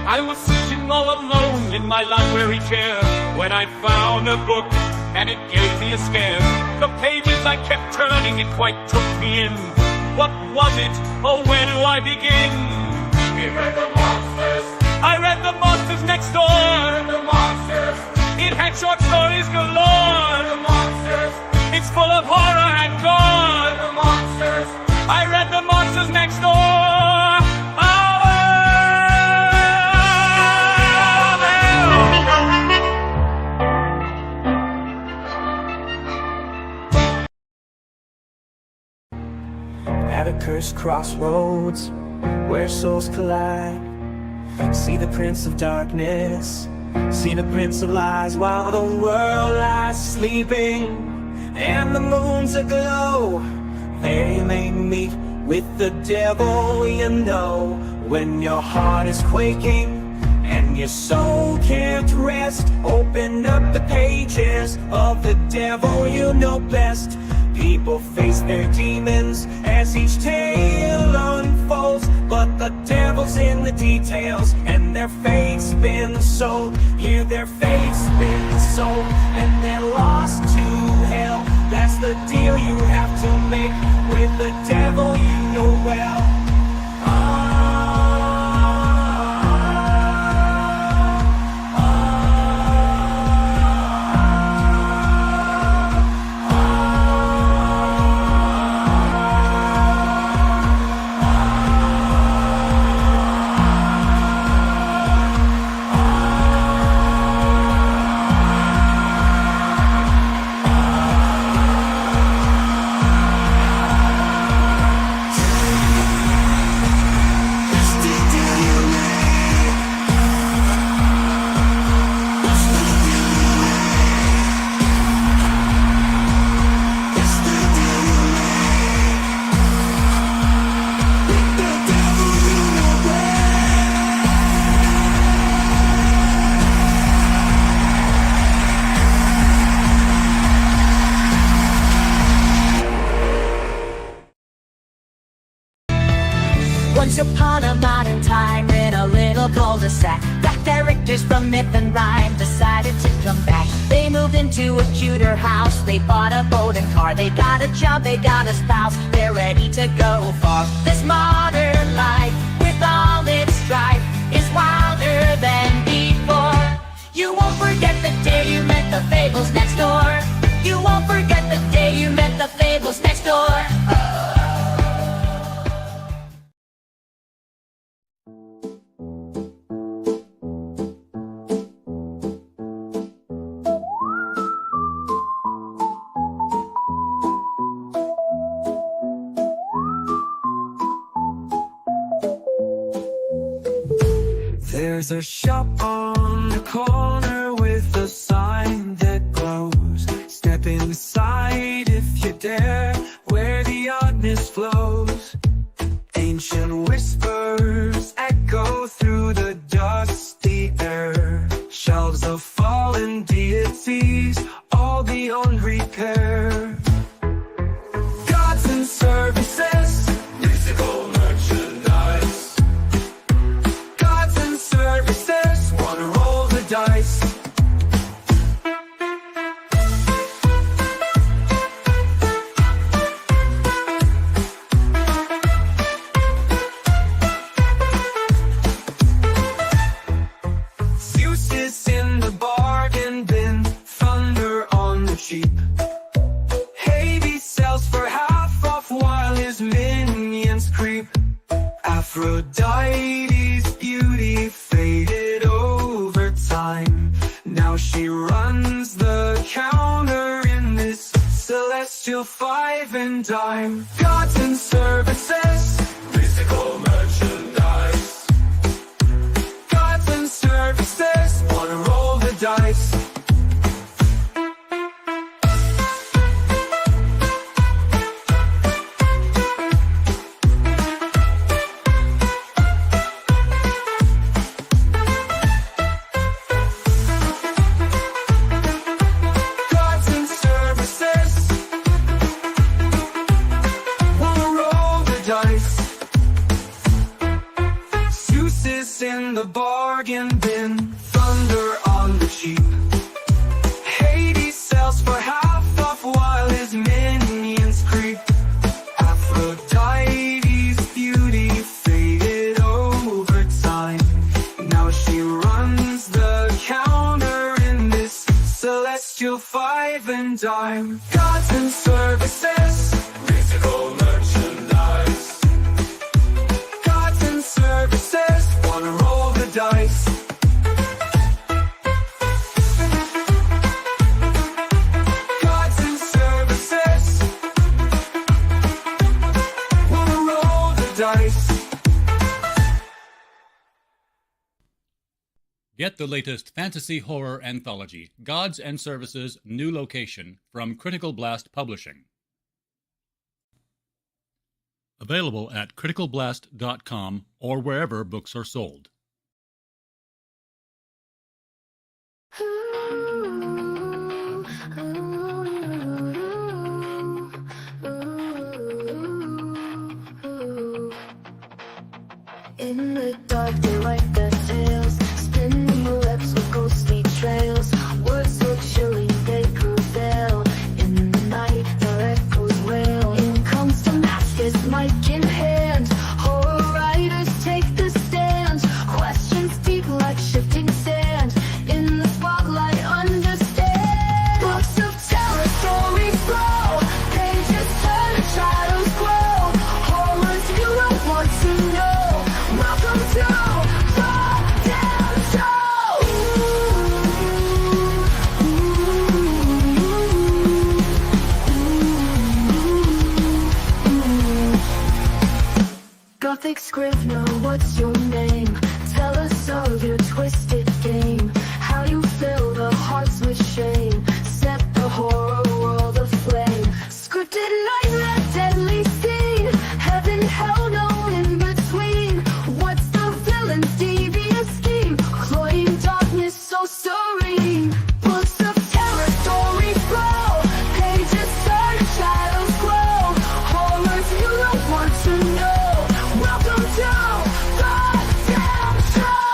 I was sitting all alone in my library chair when I found a book and it gave me a scare. The pages I kept turning, it quite took me in. What was it? Oh, where do I begin? We read the monsters. I read The Monsters Next Door. The monsters. It had short stories galore. The monsters. It's full of horror and gore. The monsters. I read The Monsters Next Door. At a cursed crossroads where souls collide, see the Prince of Darkness, see the Prince of Lies, while the world lies sleeping and the moon's aglow. They may meet with the devil, you know. When your heart is quaking and your soul can't rest, open up the pages of the devil you know best. People face their demons as each tale unfolds, but the devil's in the details, and their fate's been sold. Hear their fate's been sold, and they're lost to hell. That's the deal you have to make with the devil you know well. Once upon a modern time, in a little cul-de-sac, black characters from myth and rhyme decided to come back. They moved into a cuter house, they bought a boat and car, they got a job, they got a spouse, they're ready to go far. This modern life, with all its strife, is wilder than before. You won't forget the day you met the fables next door. You won't forget the day you met the fables next door. There's a shop on the corner with a sign that glows. Step inside if you dare, where the oddness flows. Ancient whispers echo through the dusty air. Shelves of fallen deities, all beyond repair. Gods and services, mythical merchandise. Gods and services, wanna roll the dice. Zeus is in the bargain bin, thunder on the cheap. Hades sells for half off while his minions creep. Aphrodite's beauty faded over time. Now she runs the counter in this celestial five and dime. Gods and services, mythical merchandise. Gods and services, wanna roll the dice. Gods and services, dime. Goods and services, physical merchandise. Goods and services, wanna roll the dice. Goods and services, wanna roll the dice. Get the latest fantasy horror anthology, Gods and Services New Location, from Critical Blast Publishing. Available at criticalblast.com or wherever books are sold. In the dark, they write their tales, spinning the webs with ghostly trails. Words so chilly, they prevail. In the night, their echoes wail. In comes Damascus, mic in hand. Horror writers take the stand. Questions deep like shifting sand. In the spotlight, understand. Books of terror, stories flow. Pages turn and shadows grow. Horrors you don't want to know. Welcome to the Damn Show! Gothic Scrivener, what's your name? Tell us of your twisted game. How you fill the hearts with shame. Set the horror world aflame. Scripted nightmare, deadly scene. Heaven, hell, no in between. What's the villain's devious scheme? Cloying darkness so serene. Books of terror, stories flow. Pages turn, shadows grow. Horrors you don't want to know. Welcome to the Damn Show!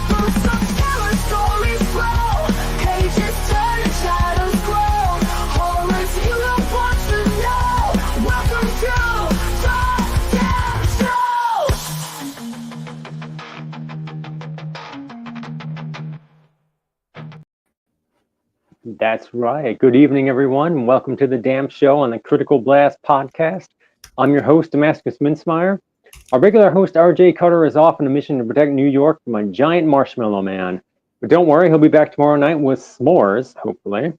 Books of terror, stories flow. Pages turn and shadows grow. Horrors you don't want to know. Welcome to the Damn Show! That's right. Good evening, everyone, and welcome to the Damn Show on the Critical Blast podcast. I'm your host, Damascus Mintzmeyer. Our regular host, RJ Cutter, is off on a mission to protect New York from a giant marshmallow man. But don't worry, he'll be back tomorrow night with s'mores, hopefully.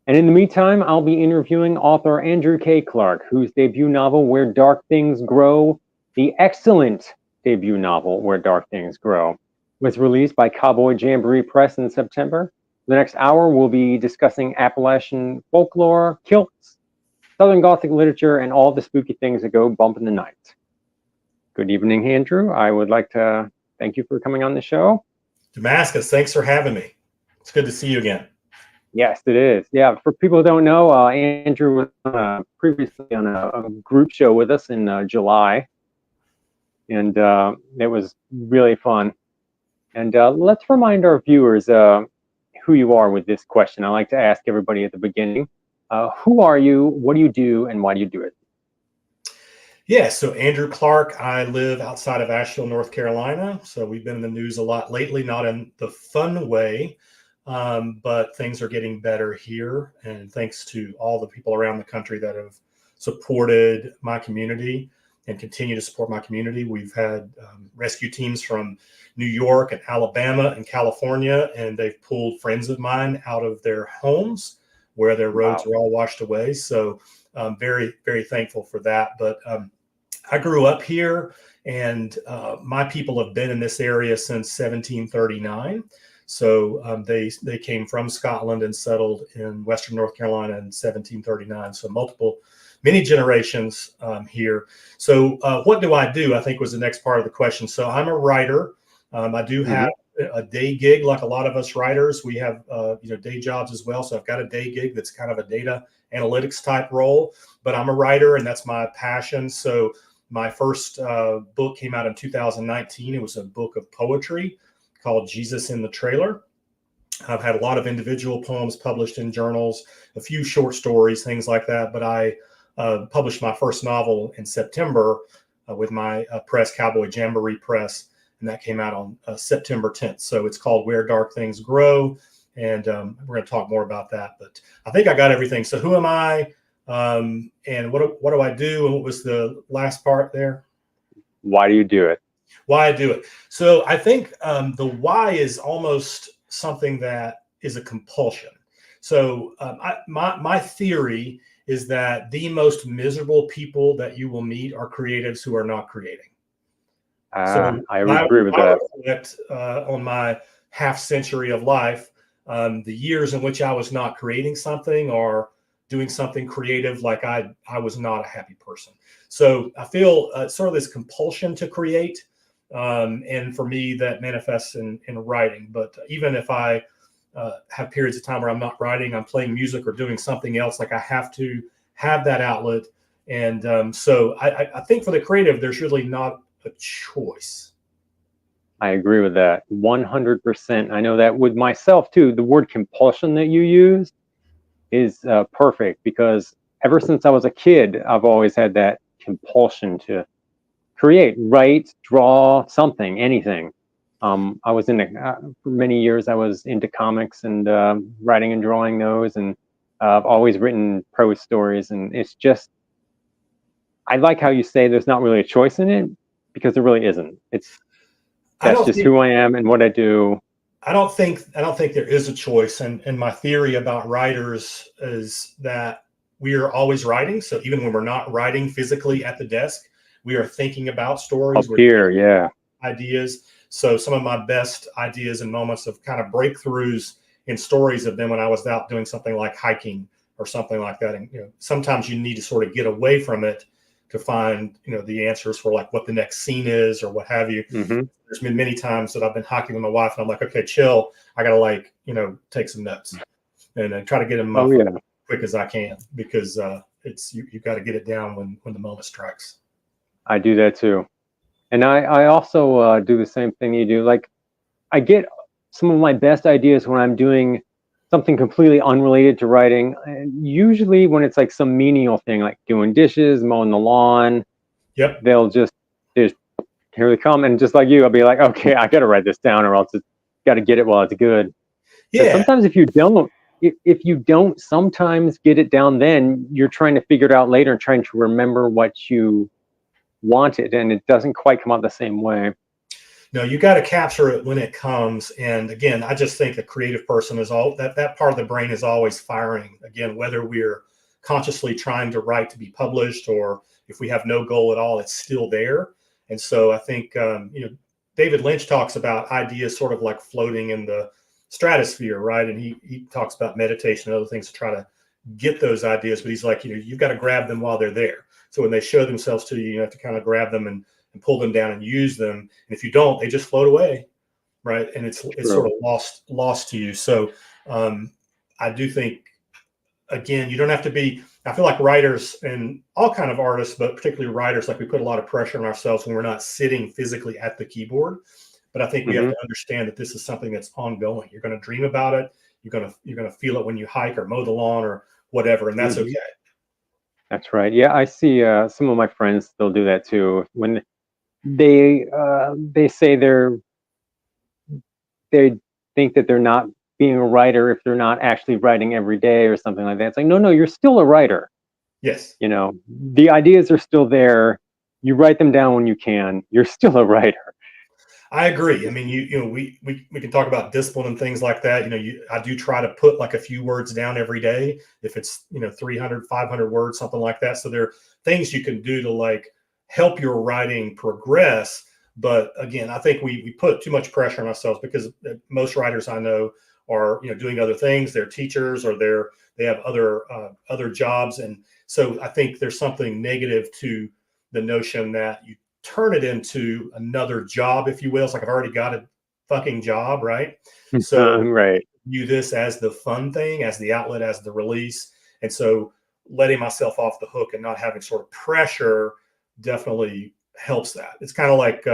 And in the meantime, I'll be interviewing author Andrew K. Clark, whose debut novel, Where Dark Things Grow, the excellent debut novel, Where Dark Things Grow, was released by Cowboy Jamboree Press in September. The next hour, we'll be discussing Appalachian folklore, kilts, Southern Gothic literature, and all the spooky things that go bump in the night. Good evening, Andrew. I would like to thank you for coming on the show. Damascus, thanks for having me. It's good to see you again. Yes, it is. Yeah, for people who don't know, Andrew was previously on a group show with us in July, and it was really fun. And let's remind our viewers who you are with this question. I like to ask everybody at the beginning, who are you, what do you do, and why do you do it? Yeah, so Andrew Clark, I live outside of Asheville, North Carolina. So we've been in the news a lot lately, not in the fun way, but things are getting better here. And thanks to all the people around the country that have supported my community and continue to support my community. We've had rescue teams from New York and Alabama and California, and they've pulled friends of mine out of their homes where their roads were all washed away. So I'm very, very thankful for that. But I grew up here, and my people have been in this area since 1739. So they came from Scotland and settled in Western North Carolina in 1739. So many generations here. So what do I do, I think was the next part of the question. So I'm a writer. I do have a day gig like a lot of us writers. We have day jobs as well. So I've got a day gig that's kind of a data analytics type role, but I'm a writer and that's my passion. So my first book came out in 2019. It was a book of poetry called Jesus in the Trailer. I've had a lot of individual poems published in journals, a few short stories, things like that. But I published my first novel in September with my press, Cowboy Jamboree Press, and that came out on September 10th. So it's called Where Dark Things Grow, and we're going to talk more about that. But I think I got everything. So who am I, and what do I do, and what was the last part there? Why do you do it? Why I do it. So I think the why is almost something that is a compulsion. So my theory is that the most miserable people that you will meet are creatives who are not creating. So I agree with that. Reflect, on my half century of life, the years in which I was not creating something or doing something creative, like I was not a happy person. So I feel sort of this compulsion to create. And for me, that manifests in writing. But even if I have periods of time where I'm not writing, I'm playing music or doing something else, like I have to have that outlet. And so I think for the creative, there's really not a choice. I agree with that 100%. I know that with myself too. The word compulsion that you use is perfect, because ever since I was a kid, I've always had that compulsion to create, write, draw, something, anything. I was for many years, I was into comics and writing and drawing those, and I've always written prose stories. And it's just, I like how you say there's not really a choice in it, because there really isn't. That's just who I am and what I do. I don't think there is a choice. And my theory about writers is that we are always writing. So even when we're not writing physically at the desk, we are thinking about stories. Up here, yeah. Ideas. So some of my best ideas and moments of kind of breakthroughs in stories have been when I was out doing something like hiking or something like that. And sometimes you need to sort of get away from it to find the answers for like what the next scene is or what have you. Mm-hmm. There's been many times that I've been hiking with my wife and I'm like, okay, chill. I gotta take some notes and try to get them as quick as I can, because you got to get it down when the moment strikes. I do that too. And I also do the same thing you do. Like, I get some of my best ideas when I'm doing something completely unrelated to writing. And usually when it's like some menial thing, like doing dishes, mowing the lawn. Yep. They'll just here they come. And just like you, I'll be like, okay, I got to write this down, or else it's got to get it while it's good. Yeah. But sometimes if you don't sometimes get it down, then you're trying to figure it out later and trying to remember what you wanted, and it doesn't quite come out the same way. No, you got to capture it when it comes. And again, I just think a creative person is that part of the brain is always firing. Again, whether we're consciously trying to write to be published, or if we have no goal at all, it's still there. And so I think, David Lynch talks about ideas sort of like floating in the stratosphere, right? And he talks about meditation and other things to try to get those ideas. But he's like, you've got to grab them while they're there. So when they show themselves to you, you have to kind of grab them and pull them down and use them. And if you don't, they just float away, right? And it's sort of lost to you. So I do think, again, you don't have to be. I feel like writers and all kind of artists, but particularly writers, like we put a lot of pressure on ourselves when we're not sitting physically at the keyboard. But I think we have to understand that this is something that's ongoing. You're going to dream about it. You're going to feel it when you hike or mow the lawn or whatever, and that's okay. That's right. Yeah, I see some of my friends, they'll do that too. When they say they think that they're not being a writer if they're not actually writing every day or something like that. It's like, no, you're still a writer. Yes. The ideas are still there. You write them down when you can. You're still a writer. I agree. I mean, we can talk about discipline and things like that. I do try to put like a few words down every day. If it's 300, 500 words, something like that. So there are things you can do to like help your writing progress. But again, I think we put too much pressure on ourselves, because most writers I know are doing other things. They're teachers, or they have other jobs, and so I think there's something negative to the notion that you turn it into another job, if you will. It's like, I've already got it fucking job, right? So Right. view this as the fun thing, as the outlet, as the release. And so letting myself off the hook and not having sort of pressure definitely helps that. It's kind of like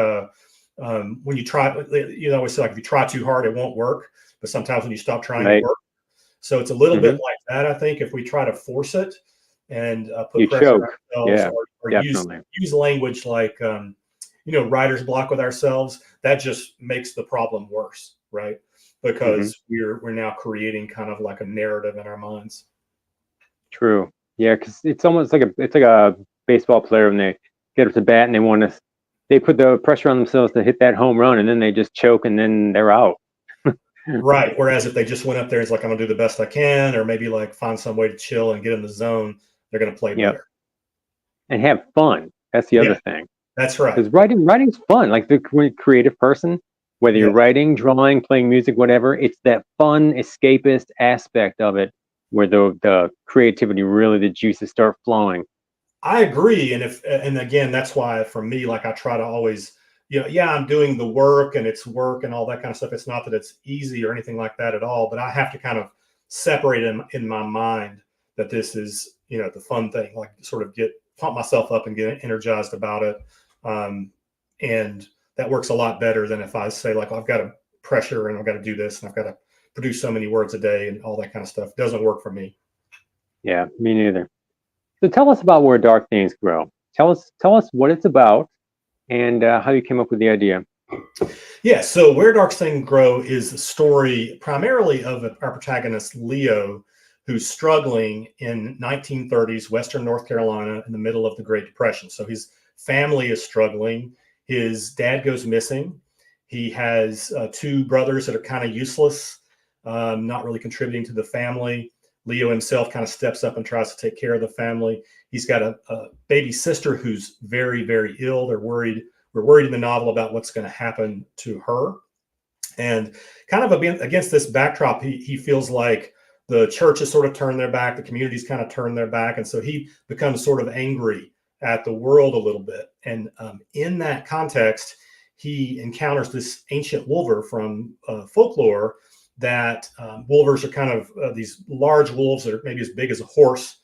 when you try, you always say like if you try too hard, it won't work. But sometimes when you stop trying, Right. it works. So it's a little bit Mhm. like that, I think, if we try to force it and put You pressure on choke. ourselves Yeah, or definitely. use language like, writer's block with ourselves, that just makes the problem worse, right? Mhm. Because we're now creating kind of like a narrative in our minds. True. Yeah, because it's almost like a baseball player when they get up to bat and they put the pressure on themselves to hit that home run, and then they just choke, and then they're out. Right. Whereas if they just went up there and it's like, I'm gonna do the best I can, or maybe like find some way to chill and get in the zone, they're gonna play Yep. better. And have fun. That's the Yeah, other thing. that's right. Because writing's fun. Like the creative person, whether Yeah. you're writing, drawing, playing music, whatever, it's that fun, escapist aspect of it where the creativity really, the juices start flowing. I agree. And again, that's why for me, like I try to always, yeah, I'm doing the work and it's work and all that kind of stuff. It's not that it's easy or anything like that at all, but I have to kind of separate in my mind that this is, the fun thing, like sort of pump myself up and get energized about it. And that works a lot better than if I say like, I've got to pressure and I've got to do this and I've got to produce so many words a day and all that kind of stuff. It doesn't work for me. Yeah, me neither. So tell us about Where Dark Things Grow. Tell us what it's about and how you came up with the idea. Yeah, so Where Dark Things Grow is the story primarily of our protagonist, Leo, who's struggling in 1930s Western North Carolina in the middle of the Great Depression. So his family is struggling. His dad goes missing. He has two brothers that are kind of useless, not really contributing to the family. Leo himself kind of steps up and tries to take care of the family. He's got a baby sister who's very, very ill. We're worried in the novel about what's going to happen to her. And kind of against this backdrop, he feels like the church has sort of turned their back, the community's kind of turned their back. And so he becomes sort of angry at the world a little bit. And in that context, he encounters this ancient wolver from folklore that wolvers are kind of these large wolves that are maybe as big as a horse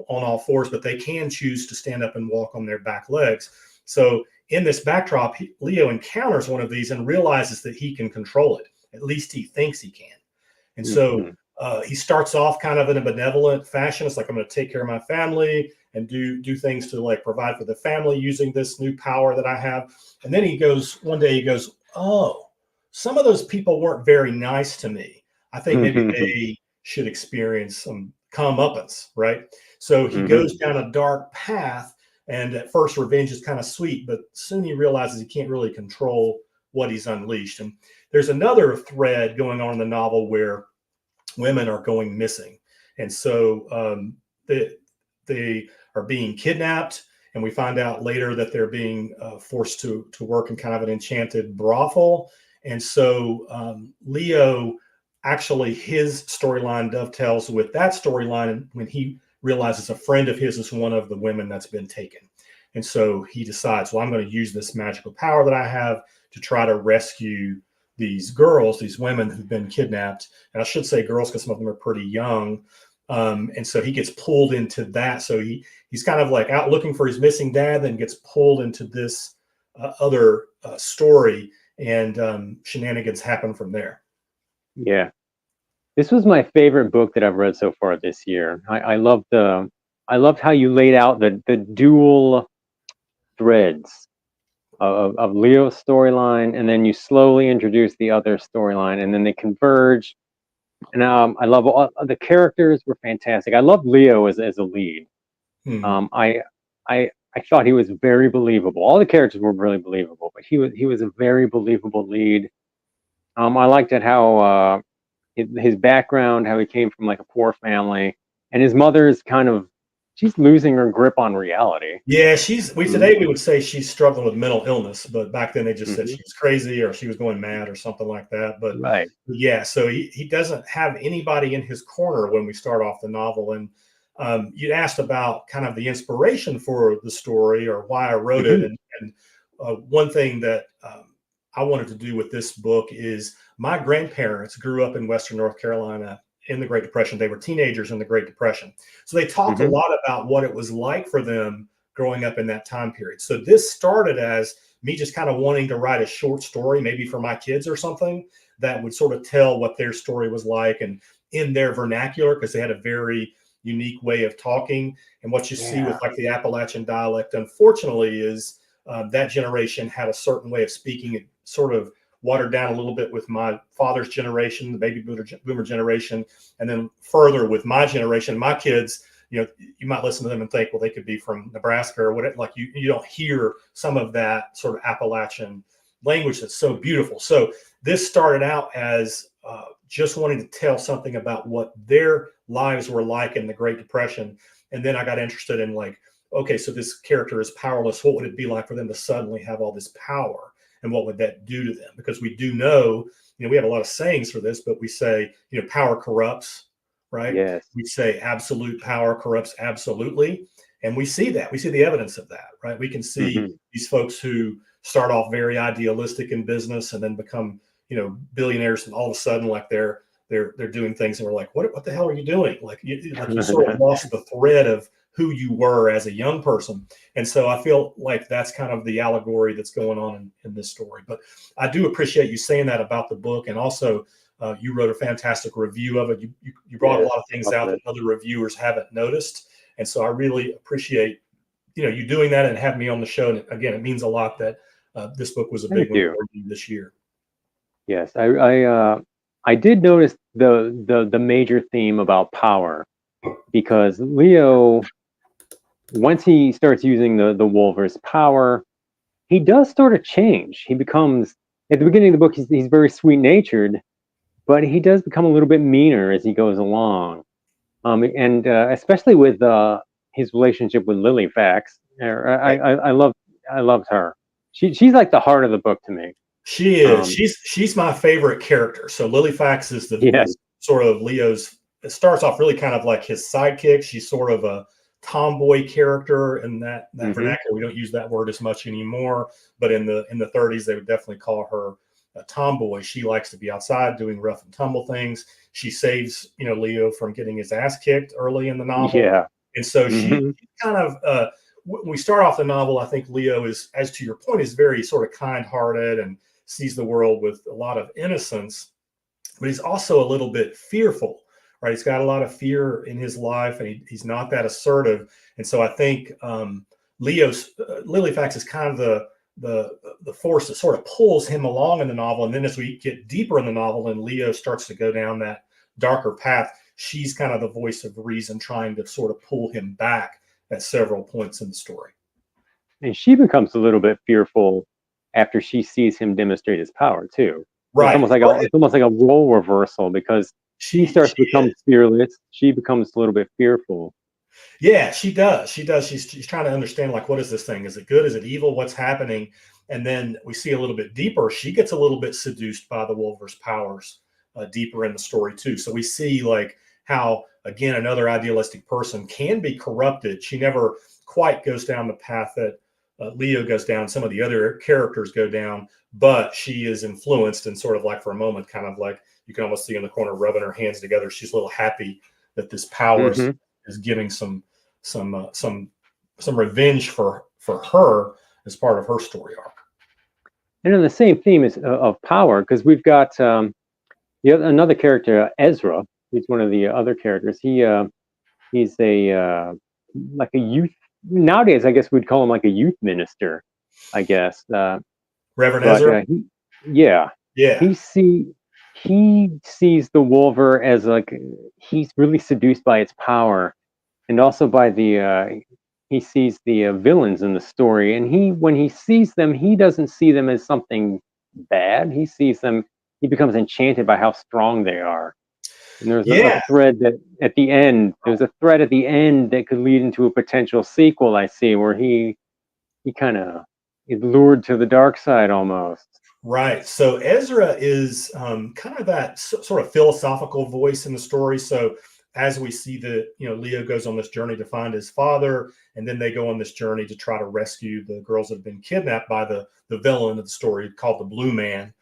on all fours, but they can choose to stand up and walk on their back legs. So in this backdrop, Leo encounters one of these and realizes that he can control it. At least he thinks he can. And so he starts off kind of in a benevolent fashion. It's like, I'm going to take care of my family and do things to like provide for the family using this new power that I have. And then one day he goes, oh, some of those people weren't very nice to me. I think maybe they should experience some comeuppance, right? So he goes down a dark path. And at first, revenge is kind of sweet, but soon he realizes he can't really control what he's unleashed. And there's another thread going on in the novel where women are going missing. And so they are being kidnapped. And we find out later that they're being forced to work in kind of an enchanted brothel. And so Leo, actually, his storyline dovetails with that storyline when he realizes a friend of his is one of the women that's been taken. And so he decides, well, I'm going to use this magical power that I have to try to rescue these girls, these women who've been kidnapped. And I should say girls because some of them are pretty young. And so he gets pulled into that. So he's kind of like out looking for his missing dad, then gets pulled into this other story, and shenanigans happen from there. Yeah. This was my favorite book that I've read so far this year. I loved how you laid out the dual threads of Leo's storyline, and then you slowly introduce the other storyline, and then they converge. And I love the characters were fantastic. I love Leo as a lead. I thought he was very believable. All the characters were really believable, but he was a very believable lead. I liked it how his background, how he came from like a poor family, and his mother's she's losing her grip on reality. Yeah, today we would say she's struggling with mental illness, but back then they just said she was crazy or she was going mad or something like that. But right. Yeah, so he doesn't have anybody in his corner when we start off the novel. And you asked about kind of the inspiration for the story or why I wrote it. And one thing that I wanted to do with this book is my grandparents grew up in Western North Carolina in the Great Depression. They were teenagers in the Great Depression. So they talked a lot about what it was like for them growing up in that time period. So this started as me just kind of wanting to write a short story, maybe for my kids or something, that would sort of tell what their story was like and in their vernacular, because they had a very unique way of talking. And what you see with like the Appalachian dialect, unfortunately, is that generation had a certain way of speaking. It sort of watered down a little bit with my father's generation, the baby boomer generation, and then further with my generation, my kids. You know, you might listen to them and think, well, they could be from Nebraska or whatever. Like you don't hear some of that sort of Appalachian language that's so beautiful. So this started out as just wanting to tell something about what their lives were like in the Great Depression. And then I got interested in like, okay, so this character is powerless. What would it be like for them to suddenly have all this power? And what would that do to them? Because we do know, you know, we have a lot of sayings for this, but we say, you know, power corrupts. Right? Yes. We say absolute power corrupts absolutely. And we see that. We see the evidence of that, right? We can see these folks who start off very idealistic in business and then become, you know, billionaires, and all of a sudden, like they're doing things and we're like, what the hell are you doing? Like you sort of lost the thread of who you were as a young person. And so I feel like that's kind of the allegory that's going on in this story. But I do appreciate you saying that about the book. And also, you wrote a fantastic review of it. You brought a lot of things out that other reviewers haven't noticed. And so I really appreciate, you know, you doing that and having me on the show. And again, it means a lot that this book was a big one for you this year. Yes, I did notice the major theme about power, because Leo, once he starts using the Wolver's power, he does sort of change. He becomes, at the beginning of the book, he's very sweet-natured, but he does become a little bit meaner as he goes along, and especially with his relationship with Lilyfax. I loved her. She's like the heart of the book to me. She is. She's my favorite character. So Lilyfax is is sort of Leo's. It starts off really kind of like his sidekick. She's sort of a tomboy character in that vernacular. We don't use that word as much anymore, but in the 30s they would definitely call her a tomboy. She likes to be outside doing rough and tumble things. She saves, you know, Leo from getting his ass kicked early in the novel. Yeah. And so she kind of, when we start off the novel, I think Leo is, as to your point, is very sort of kind-hearted and sees the world with a lot of innocence, but he's also a little bit fearful, right? He's got a lot of fear in his life, and he's not that assertive. And so I think Lilyfax is kind of the force that sort of pulls him along in the novel. And then as we get deeper in the novel and Leo starts to go down that darker path, she's kind of the voice of reason, trying to sort of pull him back at several points in the story. And she becomes a little bit fearful after she sees him demonstrate his power too. Right. It's almost like a role reversal, because she starts to become fearless. She becomes a little bit fearful. Yeah, she does. She's trying to understand, like, what is this thing? Is it good? Is it evil? What's happening? And then we see a little bit deeper. She gets a little bit seduced by the Wolver's powers deeper in the story too. So we see like how, again, another idealistic person can be corrupted. She never quite goes down the path that Leo goes down, some of the other characters go down, but she is influenced and sort of like for a moment, kind of like you can almost see in the corner rubbing her hands together. She's a little happy that this power is giving some revenge for her as part of her story arc. And in the same theme is of power, because we've got another character, Ezra. He's one of the other characters. He's a like a youth. Nowadays, I guess we'd call him like a youth minister, I guess. Reverend Ezra? He sees the Wolver as like, he's really seduced by its power, and also by he sees the villains in the story, and when he sees them, he doesn't see them as something bad. He sees them, he becomes enchanted by how strong they are. And there's a thread that at the end, that could lead into a potential sequel, I see, where he kind of is lured to the dark side almost. Right. So Ezra is kind of that sort of philosophical voice in the story. So as we see that, Leo goes on this journey to find his father, and then they go on this journey to try to rescue the girls that have been kidnapped by the villain of the story called the Blue Man.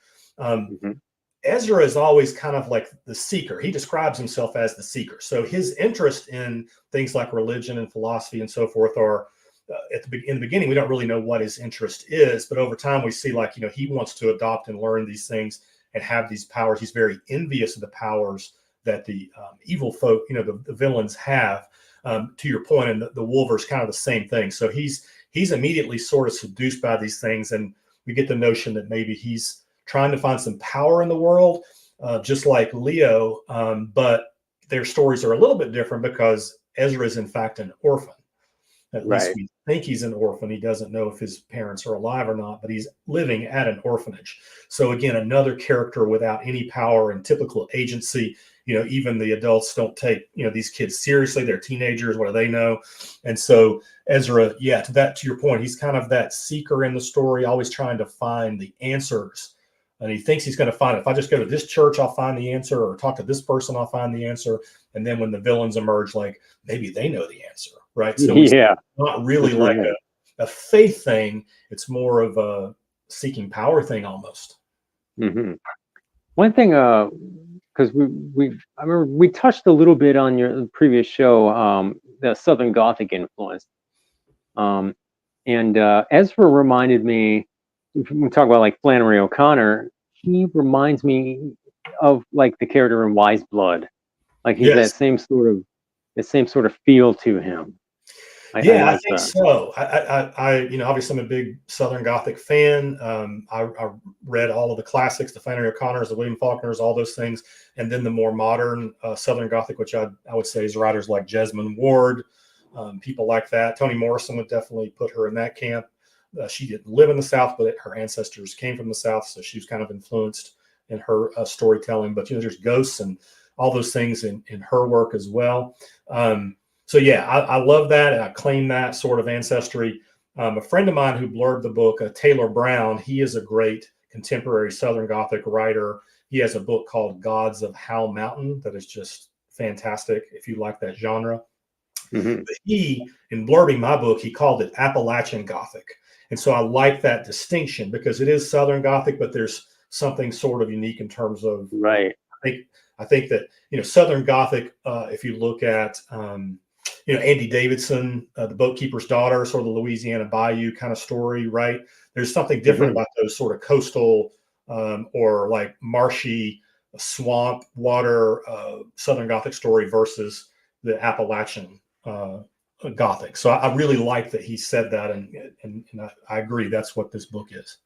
Ezra is always kind of like the seeker. He describes himself as the seeker. So his interest in things like religion and philosophy and so forth are in the beginning, we don't really know what his interest is, but over time we see like, he wants to adopt and learn these things and have these powers. He's very envious of the powers that the evil folk, the villains have. To your point, and the Wolver's kind of the same thing. So he's immediately sort of seduced by these things, and we get the notion that maybe he's trying to find some power in the world, just like Leo. But their stories are a little bit different because Ezra is in fact an orphan. At least we think he's an orphan. He doesn't know if his parents are alive or not, but he's living at an orphanage. So again, another character without any power and typical agency. Even the adults don't take, these kids seriously. They're teenagers. What do they know? And so Ezra, to your point, he's kind of that seeker in the story, always trying to find the answers. And he thinks he's going to find it. If I just go to this church, I'll find the answer, or talk to this person, I'll find the answer. And then when the villains emerge, like maybe they know the answer, right? So it's not really like a faith thing. It's more of a seeking power thing almost. One thing, because I remember we touched a little bit on your previous show, the Southern Gothic influence. And Ezra reminded me, if we talk about like Flannery O'Connor, he reminds me of like the character in Wise Blood. Like he's that same sort of feel to him. I think so. I obviously I'm a big Southern Gothic fan. I read all of the classics, the Flannery O'Connors, the William Faulkners, all those things, and then the more modern Southern Gothic, which I would say is writers like Jesmond Ward, people like that. Toni Morrison would definitely put her in that camp. She didn't live in the South, but her ancestors came from the South, so she was kind of influenced in her storytelling. But there's ghosts and all those things in her work as well. So I love that, and I claim that sort of ancestry. A friend of mine who blurbed the book, Taylor Brown, he is a great contemporary Southern Gothic writer. He has a book called Gods of Howell Mountain that is just fantastic if you like that genre. But he, in blurbing my book, he called it Appalachian Gothic. And so I like that distinction because it is Southern Gothic, but there's something sort of unique in terms of, I think that, Southern Gothic, if you look at, Andy Davidson, the Boatkeeper's Daughter, sort of the Louisiana Bayou kind of story, right? There's something different about those sort of coastal or like marshy swamp water Southern Gothic story versus the Appalachian Gothic. So I really like that he said that, and I agree that's what this book is.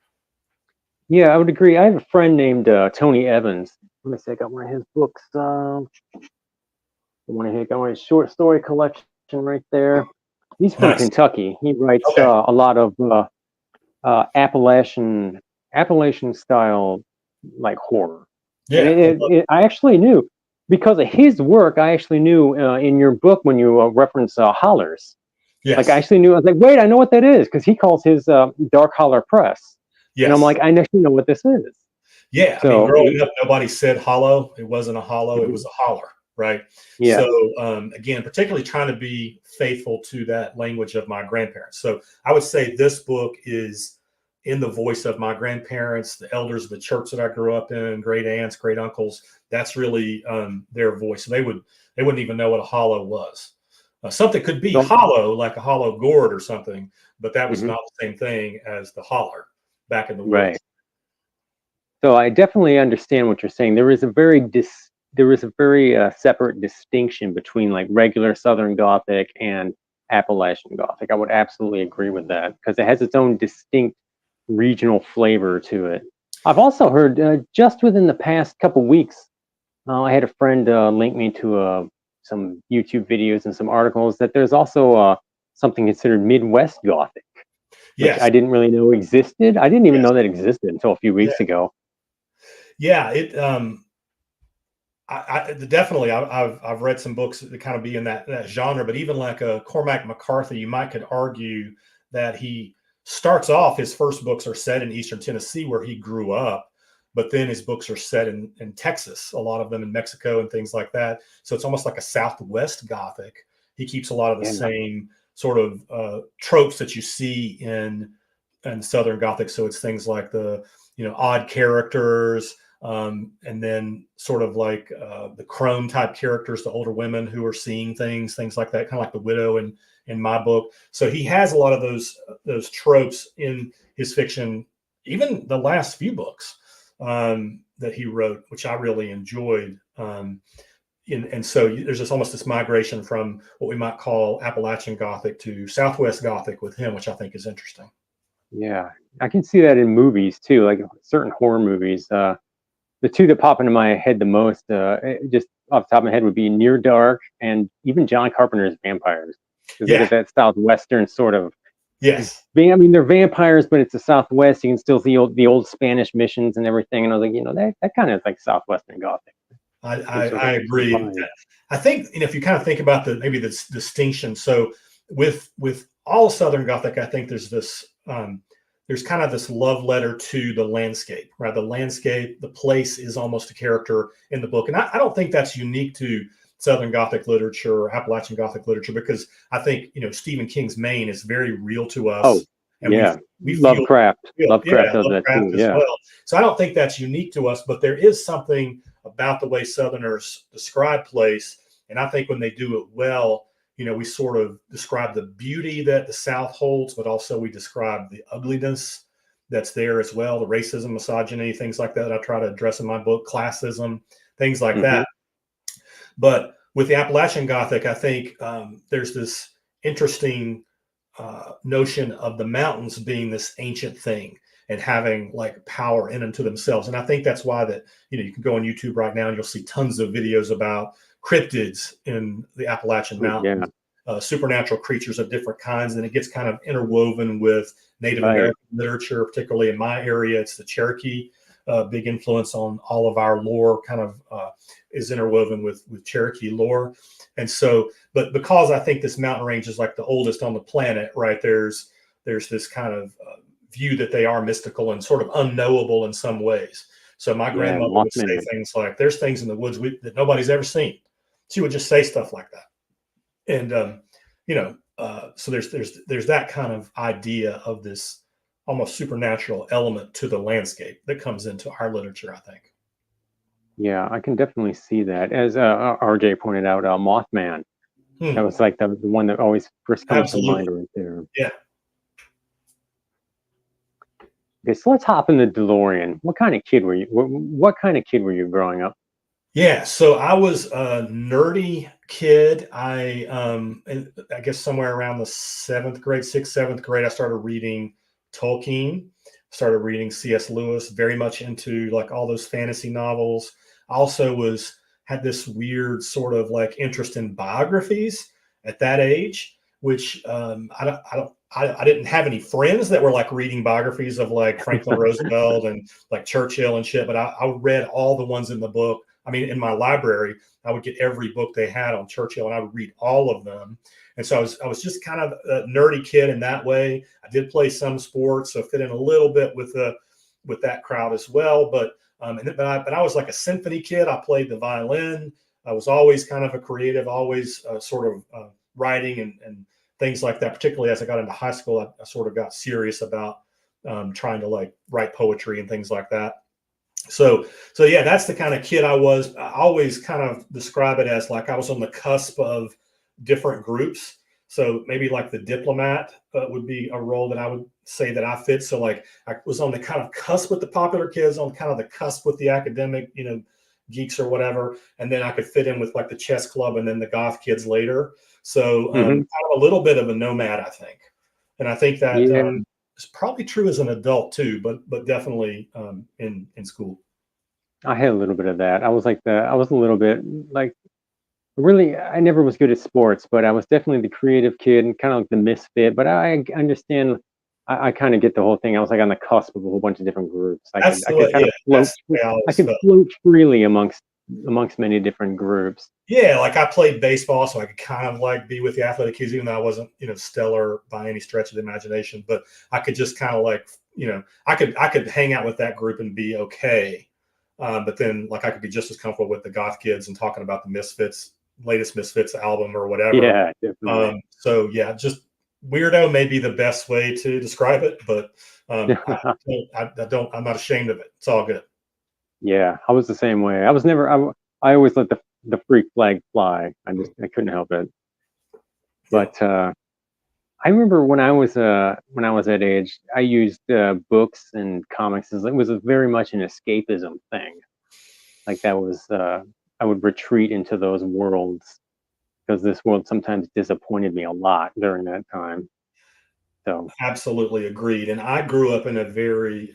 Yeah, I would agree. I have a friend named Tony Evans. Let me see, I got one of his books. I got his short story collection right there. He's from Kentucky. He writes a lot of Appalachian style like horror. I actually knew, because of his work, I actually knew in your book when you reference Hollers. Yes. Like I actually knew, I was like, wait, I know what that is, because he calls his Dark Holler Press. Yes. And I'm like, I actually know what this is. Yeah. So, growing up, nobody said hollow. It wasn't a hollow. It was a holler. Right. Yeah. So again, particularly trying to be faithful to that language of my grandparents. So I would say this book is in the voice of my grandparents, the elders of the church that I grew up in, great aunts, great uncles. That's really their voice. So they wouldn't even know what a hollow was. Something could be hollow, like a hollow gourd or something, but that was not the same thing as the holler back in the woods. Right. So I definitely understand what you're saying. There is a very separate distinction between like regular Southern Gothic and Appalachian Gothic. I would absolutely agree with that, because it has its own distinct regional flavor to it. I've also heard just within the past couple weeks, I had a friend link me to some YouTube videos and some articles that there's also something considered Midwest Gothic, which I didn't really know existed. I didn't even know that existed until a few weeks ago. Yeah, definitely. I've read some books that kind of be in that genre, but even like Cormac McCarthy, you could argue that he starts off, his first books are set in Eastern Tennessee where he grew up, but then his books are set in Texas, a lot of them in Mexico and things like that. So it's almost like a Southwest Gothic. He keeps a lot of the same sort of tropes that you see in Southern Gothic. So it's things like the, odd characters, and then sort of like the crone type characters, the older women who are seeing things like that, kind of like the widow in my book. So he has a lot of those tropes in his fiction, even the last few books that he wrote, which I really enjoyed. And so there's almost this migration from what we might call Appalachian Gothic to Southwest Gothic with him, which I think is interesting. Yeah, I can see that in movies too, like certain horror movies. The two that pop into my head the most, just off the top of my head, would be Near Dark and even John Carpenter's Vampires. Because they get that Southwestern sort of. Yes. I mean, they're vampires, but it's the Southwest. You can still see the old Spanish missions and everything. And I was like, that kind of like Southwestern Gothic. I agree. I think, if you kind of think about maybe this distinction. So with all Southern Gothic, I think there's this, there's kind of this love letter to the landscape, right? The landscape, the place is almost a character in the book. And I don't think that's unique to Southern Gothic literature or Appalachian Gothic literature, because I think, Stephen King's Maine is very real to us. Oh, and yeah. We Lovecraft does that too. As well. So I don't think that's unique to us, but there is something about the way Southerners describe place. And I think when they do it well, we sort of describe the beauty that the South holds, but also we describe the ugliness that's there as well, the racism, misogyny, things like that I try to address in my book, classism, things like that. But with the Appalachian Gothic, I think there's this interesting notion of the mountains being this ancient thing and having like power in and to themselves. And I think that's why that, you can go on YouTube right now and you'll see tons of videos about cryptids in the Appalachian Mountains, supernatural creatures of different kinds. And it gets kind of interwoven with Native American literature, particularly in my area. It's the Cherokee, big influence on all of our lore, kind of is interwoven with Cherokee lore. And so, but because I think this mountain range is like the oldest on the planet, right? There's this kind of view that they are mystical and sort of unknowable in some ways. So my grandmother would say things like, there's things in the woods that nobody's ever seen. She would just say stuff like that. And, so there's that kind of idea of this almost supernatural element to the landscape that comes into our literature, I think. Yeah, I can definitely see that. As RJ pointed out, Mothman. That was like the one that always first comes to mind right there. Yeah. Okay, so let's hop in the DeLorean. What kind of kid were you? What kind of kid were you growing up? Yeah, so I was a nerdy kid. I guess somewhere around the 6th, 7th grade, I started reading Tolkien, started reading C.S. Lewis, very much into like all those fantasy novels. I also had this weird sort of like interest in biographies at that age, which I didn't have any friends that were like reading biographies of like Franklin Roosevelt and like Churchill and shit, but I read all the ones in the book. I mean, in my library, I would get every book they had on Churchill and I would read all of them. And so I was just kind of a nerdy kid in that way. I did play some sports, so fit in a little bit with that crowd as well. But I was like a symphony kid. I played the violin. I was always kind of a creative, always sort of writing and things like that. Particularly as I got into high school, I sort of got serious about trying to like write poetry and things like that. So yeah, that's the kind of kid I was. I always kind of describe it as like I was on the cusp of different groups. So maybe like the diplomat would be a role that I would say that I fit. So like I was on the kind of cusp with the popular kids, on kind of the cusp with the academic, geeks or whatever. And then I could fit in with like the chess club and then the goth kids later. So kind of a little bit of a nomad, I think. And I think that it's probably true as an adult too, but definitely in school. I had a little bit of that. I was a little bit like, really, I never was good at sports, but I was definitely the creative kid and kind of like the misfit. But I understand, I kind of get the whole thing. I was like on the cusp of a whole bunch of different groups. I could float freely amongst amongst many different groups. Yeah, like I played baseball, so I could kind of like be with the athletic kids, even though I wasn't, stellar by any stretch of the imagination. But I could just kind of like, I could hang out with that group and be okay. But then, like, I could be just as comfortable with the goth kids and talking about the Misfits, latest Misfits album or whatever. Yeah, definitely. So yeah, just weirdo may be the best way to describe it, but I'm not ashamed of it. It's all good. Yeah, I was the same way. I was never. I always let the freak flag fly. I couldn't help it. But I remember when I was that age, I used books and comics as it was very much an escapism thing. Like that was I would retreat into those worlds because this world sometimes disappointed me a lot during that time. So Absolutely agreed. And I grew up in a very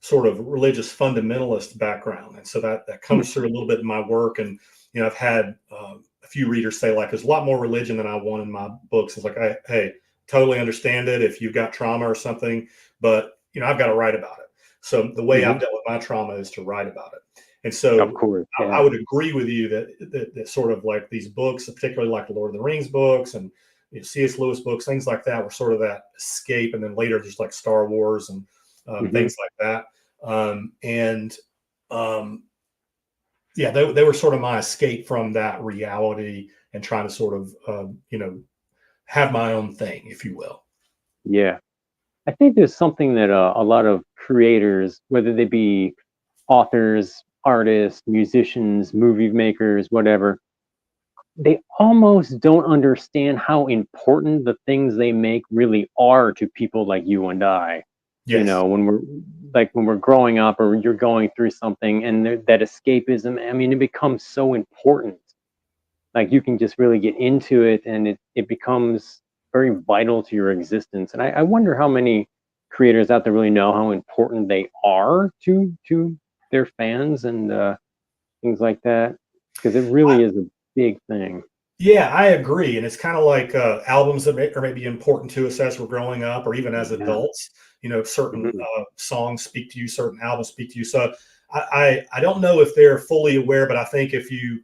sort of religious fundamentalist background, and so that comes through a little bit in my work. And I've had a few readers say like, "There's a lot more religion than I want in my books." It's like, hey, totally understand it if you've got trauma or something, but I've got to write about it. So the way I've dealt with my trauma is to write about it. And so, of course, yeah. I would agree with you that sort of like these books, particularly like the Lord of the Rings books and C.S. Lewis books, things like that, were sort of that escape. And then later, just like Star Wars and things like that. Yeah, they were sort of my escape from that reality and trying to sort of, have my own thing, if you will. Yeah. I think there's something that a lot of creators, whether they be authors, artists, musicians, movie makers, whatever, they almost don't understand how important the things they make really are to people like you and I. Yes. When we're growing up or you're going through something and that escapism, I mean, it becomes so important. Like you can just really get into it and it becomes very vital to your existence. And I wonder how many creators out there really know how important they are to their fans and things like that, because it really is a big thing. Yeah, I agree. And it's kind of like albums that are maybe important to us as we're growing up or even as adults. Certain songs speak to you, certain albums speak to you. So I don't know if they're fully aware, but I think if you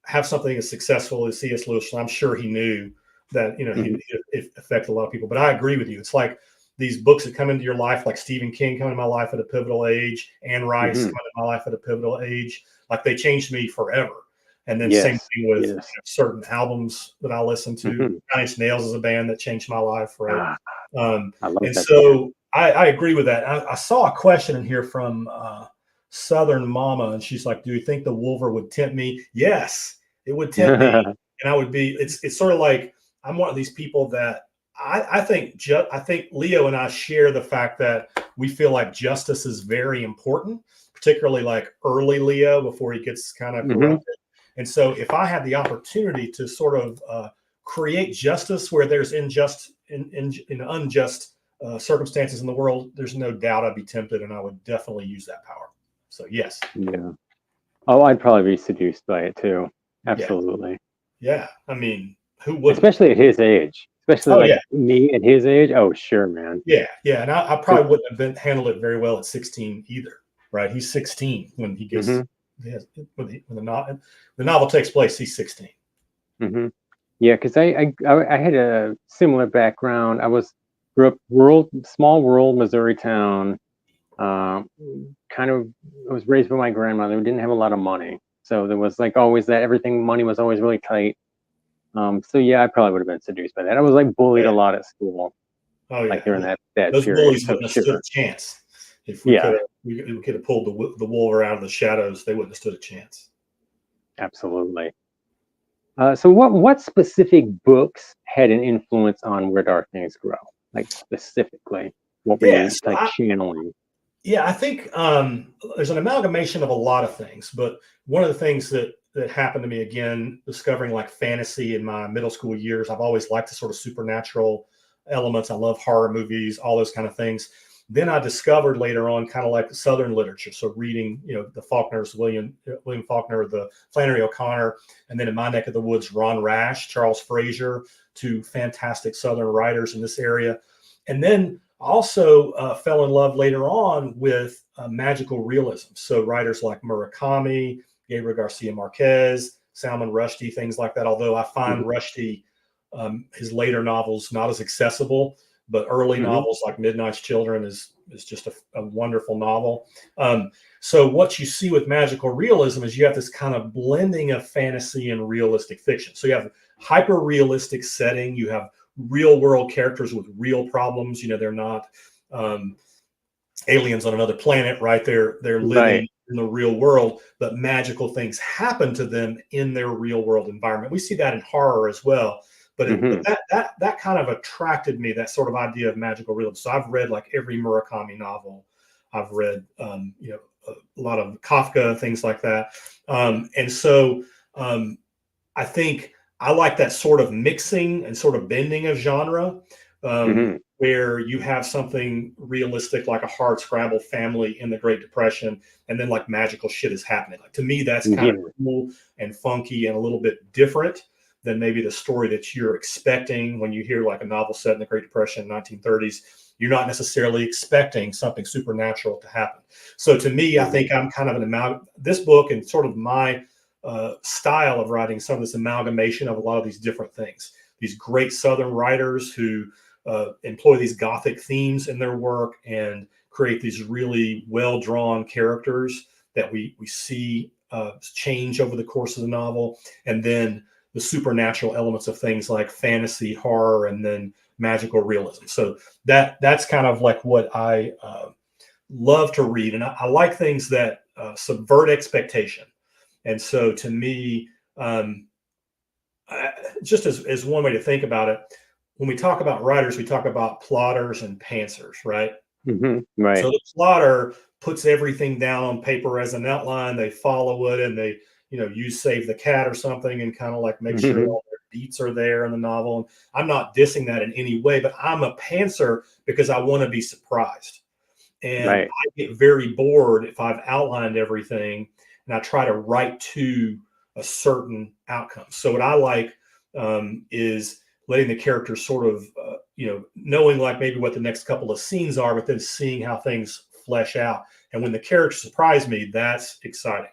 have something as successful as C.S. Lewis, I'm sure he knew that, it affected a lot of people. But I agree with you. It's like these books that come into your life, like Stephen King coming into my life at a pivotal age, Anne Rice coming into my life at a pivotal age, like they changed me forever. And then same thing with certain albums that I listen to. 9 Inch Nails is a band that changed my life, right? I agree with that. I saw a question in here from Southern Mama, and she's like, "Do you think the Wolver would tempt me?" Yes, it would tempt me, and I would be. It's sort of like I'm one of these people that I think Leo and I share the fact that we feel like justice is very important, particularly like early Leo before he gets kind of corrupted. And so if I had the opportunity to sort of create justice where there's unjust circumstances in the world, there's no doubt I'd be tempted, and I would definitely use that power. So yes. Yeah. Oh, I'd probably be seduced by it too. Absolutely. Yeah. I mean, who would? Especially at his age. Especially me at his age. Oh, sure, man. Yeah. Yeah. And I probably wouldn't have handled it very well at 16 either. Right. He's 16 when he gets when the novel takes place. He's 16. Yeah, because I had a similar background. I grew up small rural Missouri town. I was raised by my grandmother who didn't have a lot of money, so there was like always that money was always really tight. So yeah, I probably would have been seduced by that. I was like bullied a lot at school. Oh yeah, like during that those period. bullies wouldn't have stood a chance. If we could have pulled the Wolver out of the shadows, they wouldn't have stood a chance. Absolutely. So what specific books had an influence on Where Dark Things Grow? Like specifically, what were you channeling? Yeah, I think there's an amalgamation of a lot of things, but one of the things that happened to me, again, discovering like fantasy in my middle school years, I've always liked the sort of supernatural elements. I love horror movies, all those kind of things. Then I discovered later on kind of like the Southern literature. So reading, the Faulkners, William Faulkner, the Flannery O'Connor, and then in my neck of the woods, Ron Rash, Charles Frazier, two fantastic Southern writers in this area. And then also fell in love later on with magical realism. So writers like Murakami, Gabriel Garcia Marquez, Salman Rushdie, things like that. Although I find Rushdie, his later novels not as accessible, but early novels like Midnight's Children is just a wonderful novel. So what you see with magical realism is you have this kind of blending of fantasy and realistic fiction. So you have hyper realistic setting, you have real world characters with real problems. You know, they're not aliens on another planet, right? They're living in the real world, but magical things happen to them in their real world environment. We see that in horror as well. But, but that kind of attracted me, that sort of idea of magical realism. So I've read like every Murakami novel. I've read, you know, a lot of Kafka, things like that. And so I think I like that sort of mixing and sort of bending of genre, where you have something realistic like a hardscrabble family in the Great Depression, and then like magical shit is happening. Like, to me, that's kind of cool and funky and a little bit different than maybe the story that you're expecting when you hear like a novel set in the Great Depression, 1930s. You're not necessarily expecting something supernatural to happen. So to me, I think I'm kind of this book and sort of my style of writing, some of this amalgamation of a lot of these different things. These great Southern writers who employ these Gothic themes in their work and create these really well-drawn characters that we see change over the course of the novel. And then the supernatural elements of things like fantasy, horror, and then magical realism. So that's kind of like what I love to read. And I like things that subvert expectation. And so to me, just as one way to think about it, when we talk about writers, we talk about plotters and pantsers, right? Right. So the plotter puts everything down on paper as an outline. They follow it, and they, you know, use Save the Cat or something and kind of like make sure all their beats are there in the novel. And I'm not dissing that in any way, but I'm a pantser because I want to be surprised. And I get very bored if I've outlined everything and I try to write to a certain outcome. So what I like is letting the characters sort of, you know, knowing like maybe what the next couple of scenes are, but then seeing how things flesh out. And when the characters surprise me, that's exciting.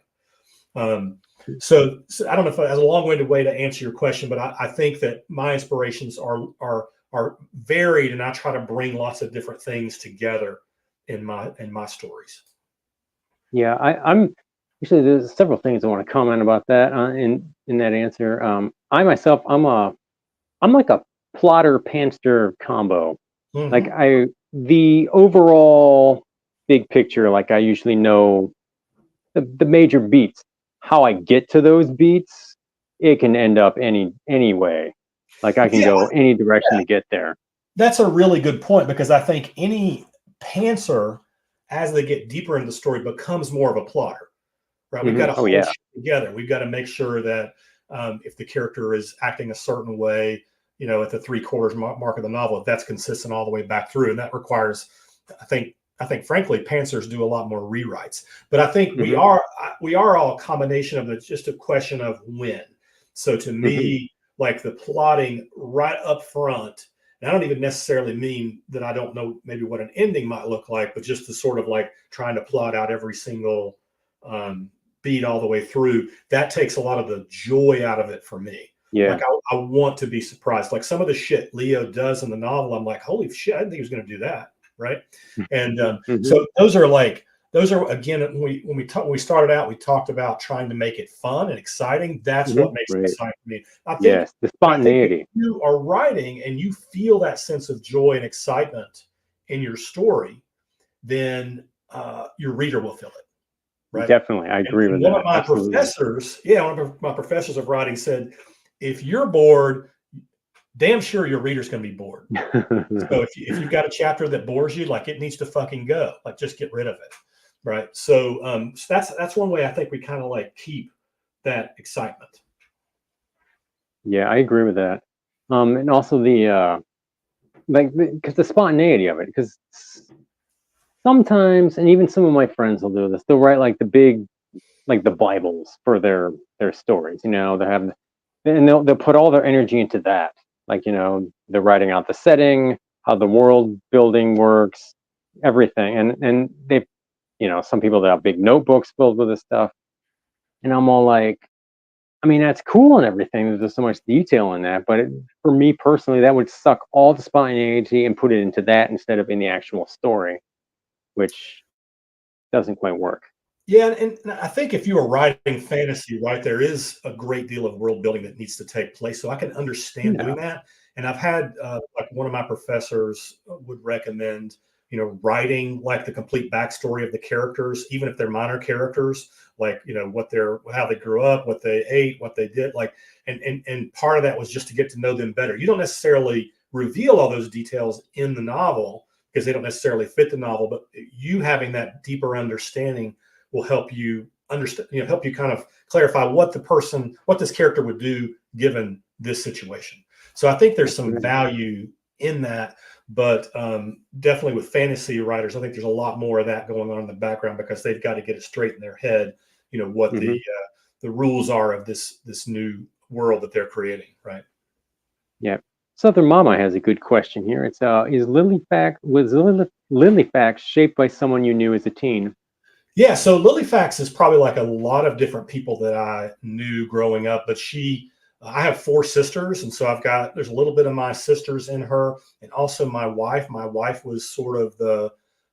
So I don't know if that's a long-winded way to answer your question, but I think that my inspirations are varied, and I try to bring lots of different things together in my stories. Yeah, I'm actually, there's several things I want to comment about that in that answer. I myself, I'm like a plotter pantser combo. Like the overall big picture, like I usually know the major beats. How I get to those beats, it can end up any way. Like I can go any direction to get there. That's a really good point, because I think any pantser, as they get deeper into the story, becomes more of a plotter, right? We've got to hold shit together. We've got to make sure that if the character is acting a certain way, you know, at the 3/4 mark of the novel, if that's consistent all the way back through. And that requires, I think frankly, pantsers do a lot more rewrites. But I think we are all a combination of it's just a question of when. So to me, like the plotting right up front, and I don't even necessarily mean that I don't know maybe what an ending might look like, but just the sort of like trying to plot out every single beat all the way through, that takes a lot of the joy out of it for me. Yeah. Like I want to be surprised. Like some of the shit Leo does in the novel, I'm like, holy shit, I didn't think he was going to do that. Right. And so those are again, when we started out, we talked about trying to make it fun and exciting. That's what makes it exciting for me. I think the spontaneity. If you are writing and you feel that sense of joy and excitement in your story, then your reader will feel it. Right. Definitely. I agree with that. One of my professors of writing said, if you're bored, damn sure your reader's going to be bored. So if you've got a chapter that bores you, like it needs to fucking go. Like just get rid of it, right? So, so that's one way I think we kind of like keep that excitement. Yeah, I agree with that. And also the because the spontaneity of it. Because sometimes, and even some of my friends will do this. They'll write like the big, like the Bibles for their stories. You know, they'll put all their energy into that. Like, you know, they're writing out the setting, how the world building works, everything. And they, some people that have big notebooks filled with this stuff, and I'm all like, I mean, that's cool and everything. There's just so much detail in that, but for me personally, that would suck all the spontaneity and put it into that instead of in the actual story, which doesn't quite work. Yeah, and I think if you are writing fantasy, right, there is a great deal of world building that needs to take place. So I can understand doing that. And I've had like one of my professors would recommend, writing like the complete backstory of the characters, even if they're minor characters, like how they grew up, what they ate, what they did, like, and part of that was just to get to know them better. You don't necessarily reveal all those details in the novel because they don't necessarily fit the novel, but you having that deeper understanding will help you understand, help you kind of clarify what this character would do given this situation. So I think there's some value in that, but definitely with fantasy writers, I think there's a lot more of that going on in the background because they've got to get it straight in their head, what the rules are of this new world that they're creating, right? Yeah. Southern Mama has a good question here. It's was Lilyfax shaped by someone you knew as a teen? Yeah, so Lilyfax is probably like a lot of different people that I knew growing up, but I have 4 sisters, and so there's a little bit of my sisters in her, and also my wife. My wife was sort of the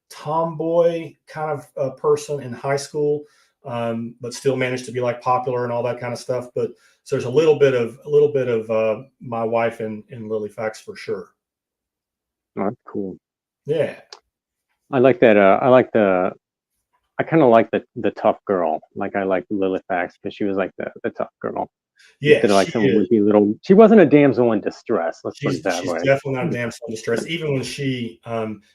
tomboy kind of person in high school, but still managed to be like popular and all that kind of stuff. But so there's a little bit of my wife in Lilyfax for sure. Oh, that's cool. Yeah, I like that. I kind of like the tough girl. Like I like Lilyfax because she was like the tough girl. Yeah, like someone would be she wasn't a damsel in distress. Let's put it that she's way. definitely not a damsel in distress. Even when she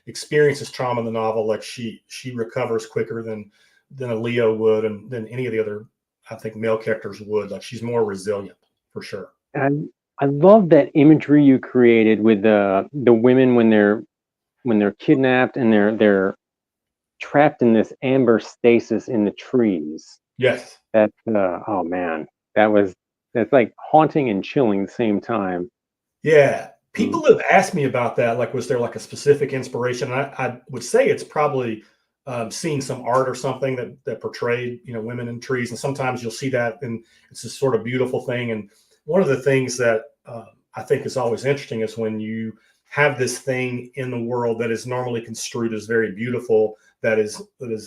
experiences trauma in the novel, like she recovers quicker than a Leo would, and than any of the other, I think, male characters would. Like she's more resilient for sure. And I love that imagery you created with the women when they're kidnapped and they're trapped in this amber stasis in the trees. Yes. That's oh man, that's like haunting and chilling at the same time. Yeah. People have asked me about that. Like, was there like a specific inspiration? And I would say it's probably seeing some art or something that portrayed, women in trees. And sometimes you'll see that, and it's this sort of beautiful thing. And one of the things that I think is always interesting is when you have this thing in the world that is normally construed as very beautiful, that is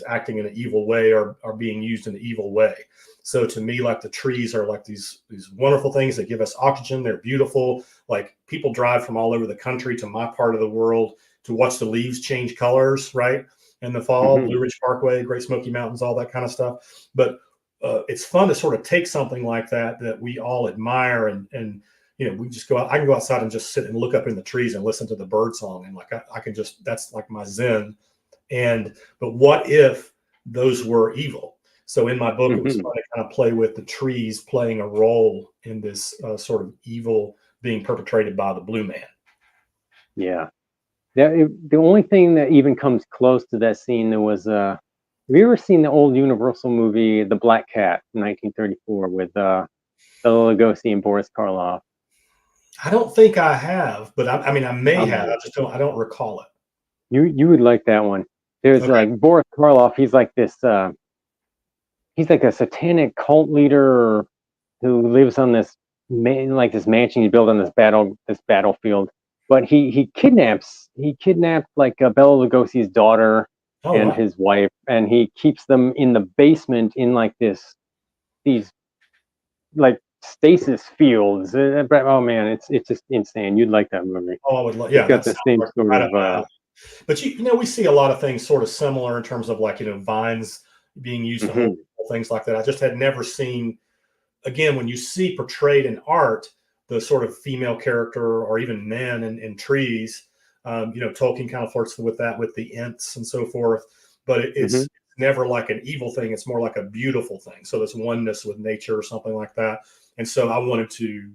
acting in an evil way or being used in an evil way. So to me, like the trees are like these wonderful things that give us oxygen. They're beautiful. Like people drive from all over the country to my part of the world to watch the leaves change colors, right? In the fall, Blue Ridge Parkway, Great Smoky Mountains, all that kind of stuff. But it's fun to sort of take something like that we all admire and we just go out. I can go outside and just sit and look up in the trees and listen to the bird song. And like, I can just, that's like my Zen. But what if those were evil? So in my book, it was fun to kind of play with the trees playing a role in this sort of evil being perpetrated by the Blue Man. Yeah. The only thing that even comes close to that scene, there was, have you ever seen the old Universal movie, The Black Cat, in 1934 with Bela Lugosi and Boris Karloff? I don't think I have, but I mean, I may have. I don't recall it. You would like that one. There's like Boris Karloff. He's like this. He's like a satanic cult leader who lives on this mansion he built on this battlefield. But he kidnapped like Bela Lugosi's daughter his wife, and he keeps them in the basement in like these like stasis fields. Oh man, it's just insane. You'd like that movie. Oh, I would love. Yeah, it's got the same sort of. But we see a lot of things sort of similar in terms of like vines being used to hold things like that. I just had never seen. Again, when you see portrayed in art the sort of female character or even men in trees, Tolkien kind of flirts with that with the Ents and so forth. But it's never like an evil thing. It's more like a beautiful thing. So this oneness with nature or something like that. And so I wanted to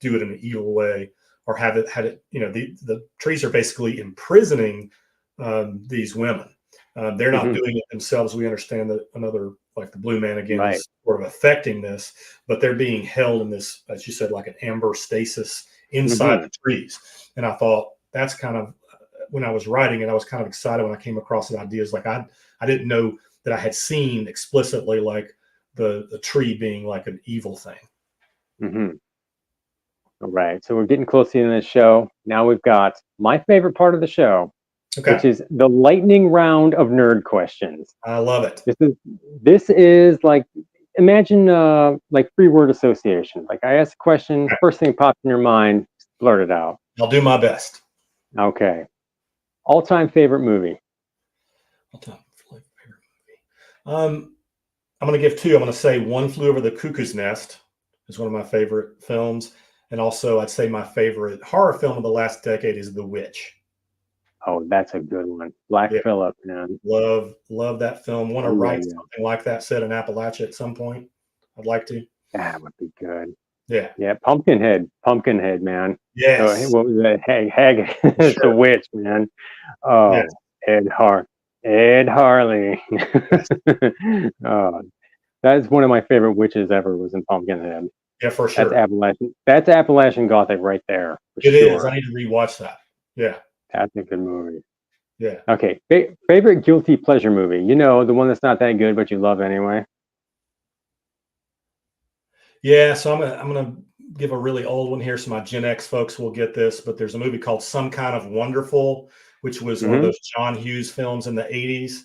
do it in an evil way, or had it, the trees are basically imprisoning these women. They're not doing it themselves. We understand that another, like the Blue Man again, is sort of affecting this, but they're being held in this, as you said, like an amber stasis inside the trees. And I thought that's kind of when I was writing it, I was kind of excited when I came across the ideas. Like I didn't know that I had seen explicitly like the tree being like an evil thing. Mm-hmm. All right. So we're getting close to the end of the show. Now we've got my favorite part of the show, Okay. which is the lightning round of nerd questions. I love it. This is like, imagine like free word association. Like I ask a question, first thing pops in your mind, blurt it out. I'll do my best. Okay. All-time favorite movie. All-time favorite movie. I'm going to give two. I'm going to say One Flew Over the Cuckoo's Nest is one of my favorite films. And also, I'd say my favorite horror film of the last decade is The Witch. Oh, that's a good one. Black Phillip, man. Love that film. Want to write something like that set in Appalachia at some point. I'd like to. That would be good. Yeah. Yeah, Pumpkinhead, man. Yes. What was that? Hag. It's Sure. a witch, man. Oh, Yes. Ed Harley. Oh, that's one of my favorite witches ever was in Pumpkinhead. Yeah, for sure. That's Appalachian Gothic right there. It is. I need to rewatch that. Yeah. That's a good movie. Yeah. Okay. Favorite guilty pleasure movie? You know, the one that's not that good, but you love anyway. Yeah. So I'm gonna give a really old one here, so my Gen X folks will get this. But there's a movie called Some Kind of Wonderful, which was one of those John Hughes films in the 80s.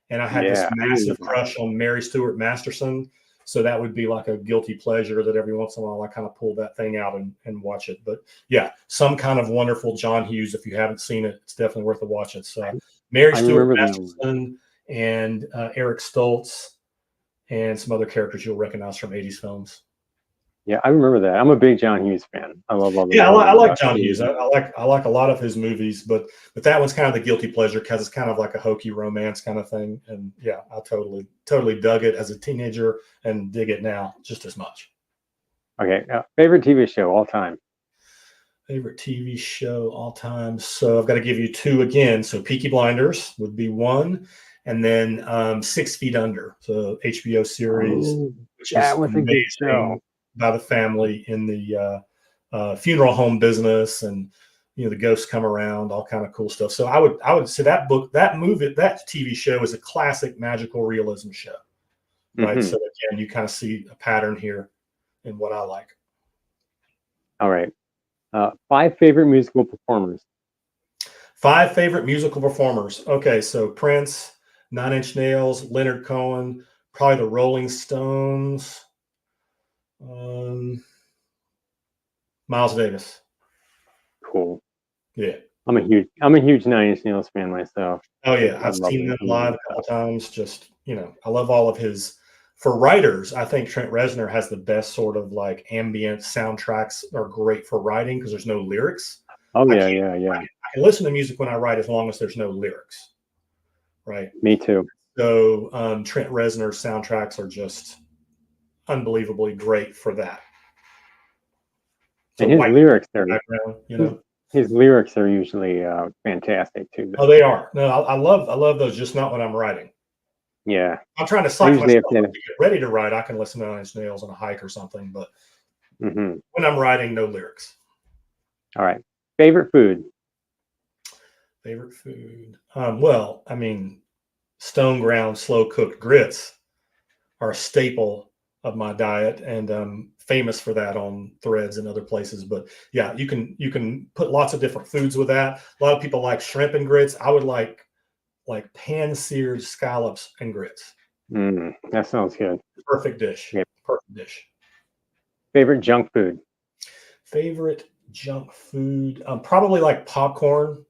And I had this massive crush on Mary Stuart Masterson. So that would be like a guilty pleasure that every once in a while I kind of pull that thing out and watch it. But yeah, Some Kind of Wonderful, John Hughes. If you haven't seen it, it's definitely worth a watch. It's Mary Stuart Masterson and Eric Stoltz and some other characters you'll recognize from 80s films. Yeah, I remember that. I'm a big John Hughes fan. I love all the I like John Hughes. I like a lot of his movies, but that one's kind of the guilty pleasure because it's kind of like a hokey romance kind of thing. And yeah, I totally dug it as a teenager and dig it now just as much. Okay, favorite TV show all time. Favorite TV show all time. So I've got to give you two again. So Peaky Blinders would be one, and then 6 Feet Under, so HBO series, which is was a good show. By the family in the funeral home business, and the ghosts come around, all kind of cool stuff. So I would say that TV show is a classic magical realism show, right? So again, you kind of see a pattern here in what I like. All right, 5 favorite musical performers. 5 favorite musical performers. Okay, so Prince, Nine Inch Nails, Leonard Cohen, probably the Rolling Stones. Miles Davis. Cool. Yeah. I'm a huge Nine Inch Nails fan myself. Oh yeah, I've seen them live a couple times. Just I love all of his. For writers, I think Trent Reznor has the best sort of like ambient soundtracks. Are great for writing because there's no lyrics. Oh yeah. I can listen to music when I write as long as there's no lyrics. Right. Me too. So Trent Reznor's soundtracks are just unbelievably great for that. So and his lyrics are, his lyrics are usually fantastic too. Oh, they are. No, I love those. Just not when I'm writing. Yeah, I'm trying to psych myself to get ready to write. I can listen to Nine Inch Nails on a hike or something, but when I'm writing, no lyrics. All right. Favorite food. Favorite food. Well, I mean, stone ground, slow cooked grits are a staple of my diet, and famous for that on Threads and other places. But yeah, you can put lots of different foods with that. A lot of people like shrimp and grits. I would like pan-seared scallops and grits. That sounds good. Perfect dish. Yep. Perfect dish. Favorite junk food. Favorite junk food. Probably like popcorn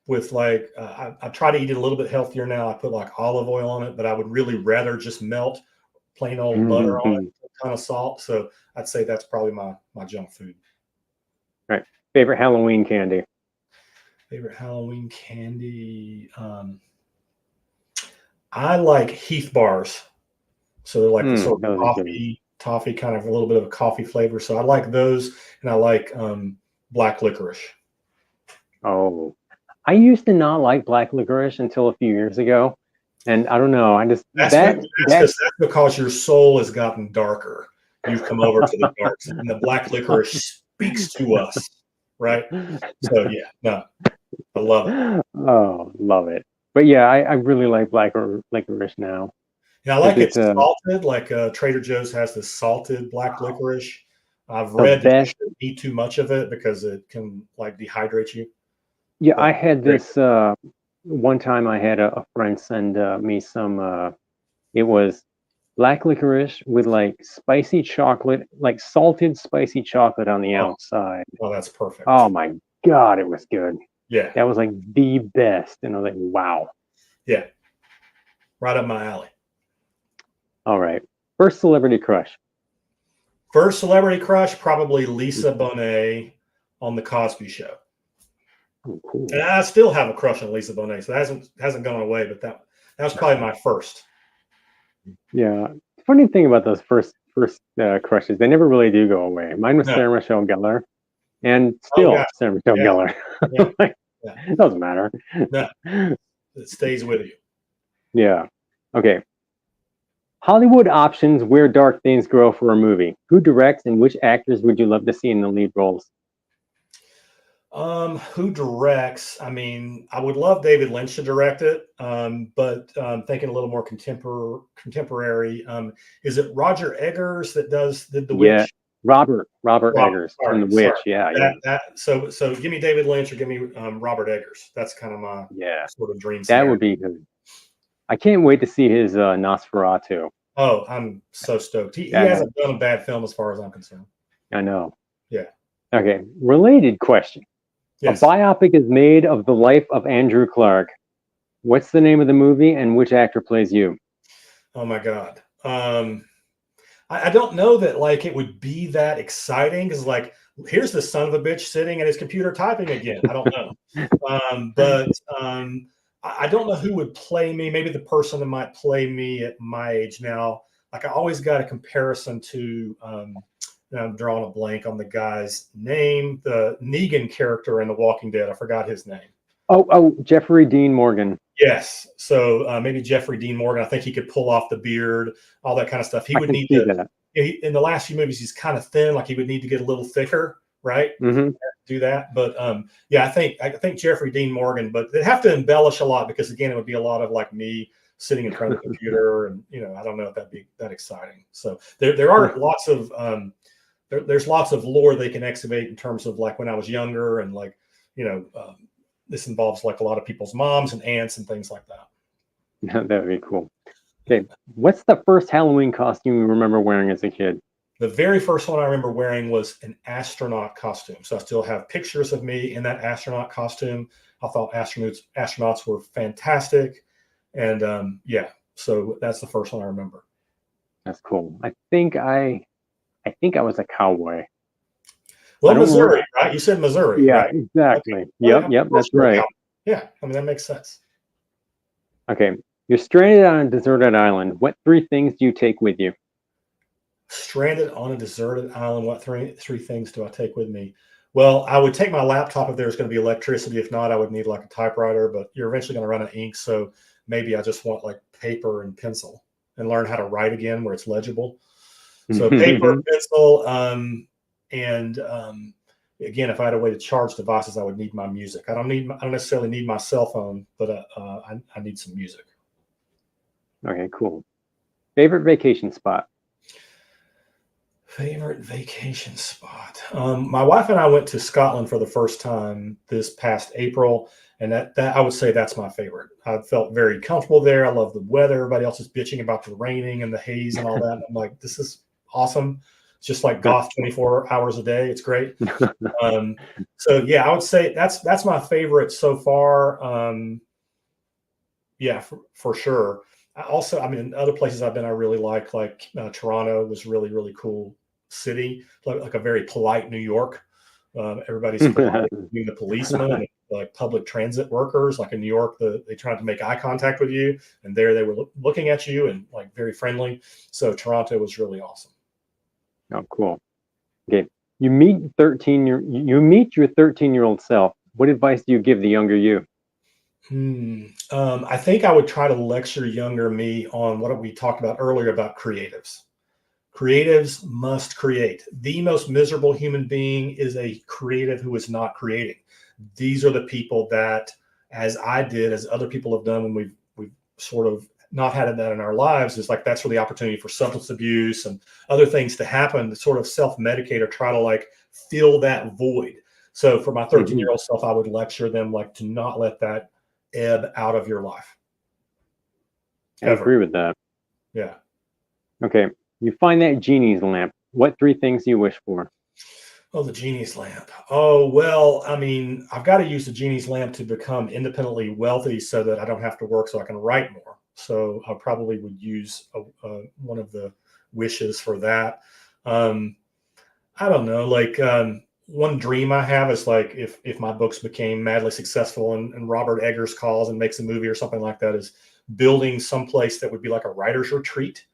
with like I try to eat it a little bit healthier now. I put like olive oil on it, but I would really rather just melt plain old butter on it, a ton of salt. So I'd say that's probably my junk food. Right. Favorite Halloween candy. Favorite Halloween candy. I like Heath bars. So they're like the sort of toffee, kind of a little bit of a coffee flavor. So I like those, and I like black licorice. Oh, I used to not like black licorice until a few years ago. And I don't know. That's because your soul has gotten darker. You've come over to the dark, and the black licorice speaks to us, right? So yeah, no, I love it. Oh, love it. But yeah, I really like black or licorice now. Yeah, I like it It's salted. Like Trader Joe's has this salted black licorice. I've the read that you best. shouldn't eat too much of it because it can like dehydrate you. Yeah, But I had great. this one time. I had a friend send me some. It was black licorice with like spicy chocolate, like salted spicy chocolate on the Oh, outside. well, that's perfect. Oh my God, it was good. Yeah, That was like the best. And I was like, wow. yeah, right up my alley. All right. First celebrity crush. First celebrity crush, probably Lisa Bonet on the Cosby Show. Oh, cool. And I still have a crush on Lisa Bonet, so that hasn't gone away. But that was probably my first. Yeah. Funny thing about those first crushes, they never really do go away. Mine was No. Sarah Michelle Gellar, and Oh, still yeah. Sarah Michelle Yeah. Gellar. Yeah. Like, Yeah. it doesn't matter. No, it stays with you. Yeah. Okay. Hollywood options where dark things grow for a movie. Who directs and which actors would you love to see in the lead roles? Who directs? I mean, I would love David Lynch to direct it, but thinking a little more contemporary. Is it Roger Eggers that did The Yeah. Witch? Robert Robert, Eggers from The sorry. Witch. Yeah. So give me David Lynch or give me Robert Eggers. That's kind of my Yeah. sort of dream That scenario. would be good. I can't wait to see his Nosferatu. Oh, I'm so stoked. He Yeah, hasn't done a bad film as far as I'm concerned. I know. Yeah. Okay. Related question. Yes. A biopic is made of the life of Andrew Clark. What's the name of the movie and which actor plays you? Oh my God. I don't know that like it would be that exciting because like here's the son of a bitch sitting at his computer typing again. I don't know. I don't know who would play me. Maybe the person that might play me at my age now. Like I always got a comparison to I'm drawing a blank on the guy's name, the Negan character in The Walking Dead. I forgot his name. Oh, Jeffrey Dean Morgan. Yes. So maybe Jeffrey Dean Morgan. I think he could pull off the beard, all that kind of stuff. He would need to. That. In the last few movies, he's kind of thin. Like he would need to get a little thicker, right? Mm-hmm. Do that. But yeah, I think Jeffrey Dean Morgan. But they'd have to embellish a lot because again, it would be a lot of like me sitting in front of the computer, and I don't know if that'd be that exciting. So there are lots of there's lots of lore they can excavate in terms of like when I was younger and like this involves like a lot of people's moms and aunts and things like that. That would be cool. Okay, what's the first Halloween costume you remember wearing as a kid? The very first one I remember wearing was an astronaut costume. So I still have pictures of me in that astronaut costume. I thought astronauts were fantastic, and yeah, so that's the first one I remember. That's cool. I think I was a cowboy. Well, Missouri, right? You said Missouri. Yeah, right? exactly. Okay. Yep, that's right. Yeah, I mean, that makes sense. Okay, you're stranded on a deserted island. What 3 things do you take with you? Stranded on a deserted island, what three things do I take with me? Well, I would take my laptop if there's going to be electricity. If not, I would need like a typewriter, but you're eventually going to run out of ink. So maybe I just want like paper and pencil and learn how to write again where it's legible. So paper, pencil, and again, if I had a way to charge devices, I would need my music. I don't necessarily need my cell phone, but I need some music. Okay, cool. Favorite vacation spot? Favorite vacation spot. My wife and I went to Scotland for the first time this past April, and that I would say that's my favorite. I felt very comfortable there. I love the weather. Everybody else is bitching about the raining and the haze and all that. And I'm like, this is awesome. It's just like golf 24 hours a day. It's great. So yeah, I would say that's my favorite so far. Yeah, for sure. I mean, other places I've been, I really like Toronto was really, really cool city, like a very polite New York. Everybody's polite, being the policemen and like public transit workers. Like in New York, they tried to make eye contact with you, and there they were looking at you and like very friendly. So Toronto was really awesome. Oh, cool. Okay, you meet your 13-year-old self. What advice do you give the younger you? I think I would try to lecture younger me on what we talked about earlier about creatives. Creatives must create. The most miserable human being is a creative who is not creating. These are the people that, as I did, as other people have done when we've sort of not had that in our lives, is like that's where the opportunity for substance abuse and other things to happen, to sort of self-medicate or try to like fill that void. So for my 13-year-old self, I would lecture them like to not let that ebb out of your life. I agree with that. Yeah. Okay. You find that genie's lamp. What 3 things do you wish for? Oh, the genie's lamp. Oh, well, I mean, I've got to use the genie's lamp to become independently wealthy so that I don't have to work so I can write more. So I probably would use one of the wishes for that. I don't know, like one dream I have is like if my books became madly successful and Robert Eggers calls and makes a movie or something like that, is building someplace that would be like a writer's retreat,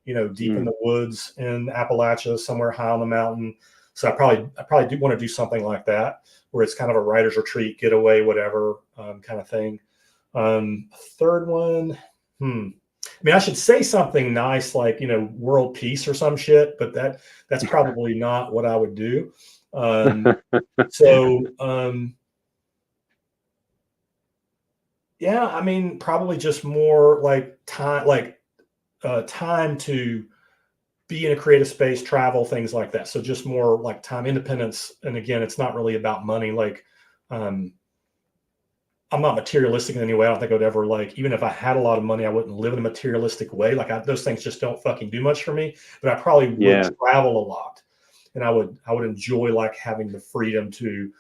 deep in the woods in Appalachia, somewhere high on the mountain. So I probably do want to do something like that, where it's kind of a writer's retreat, getaway, whatever kind of thing. Third one, I mean, I should say something nice like, world peace or some shit, but that's probably not what I would do. Yeah, I mean, probably just more like time to be in a creative space, travel, things like that. So just more like time, independence. And again, it's not really about money. Like, I'm not materialistic in any way. I don't think I would ever even if I had a lot of money, I wouldn't live in a materialistic way. Like those things just don't fucking do much for me, but I probably would travel a lot, and I would enjoy like having the freedom to,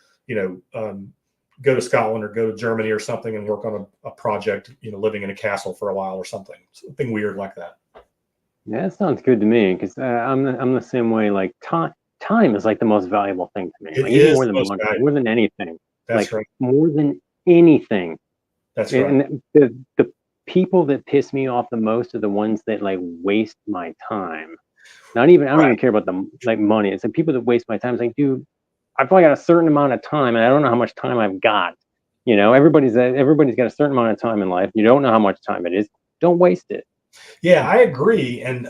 go to Scotland or go to Germany or something and work on a project, living in a castle for a while or something weird like that. Yeah, that sounds good to me, because I'm the same way. Like time is like the most valuable thing to me. It like, is more than money, more than anything. That's right. More than anything. That's right. And the people that piss me off the most are the ones that like waste my time. I don't even care about the money. It's the people that waste my time. It's like, dude, I've probably got a certain amount of time, and I don't know how much time I've got. Everybody's got a certain amount of time in life. You don't know how much time it is. Don't waste it. Yeah, I agree. And,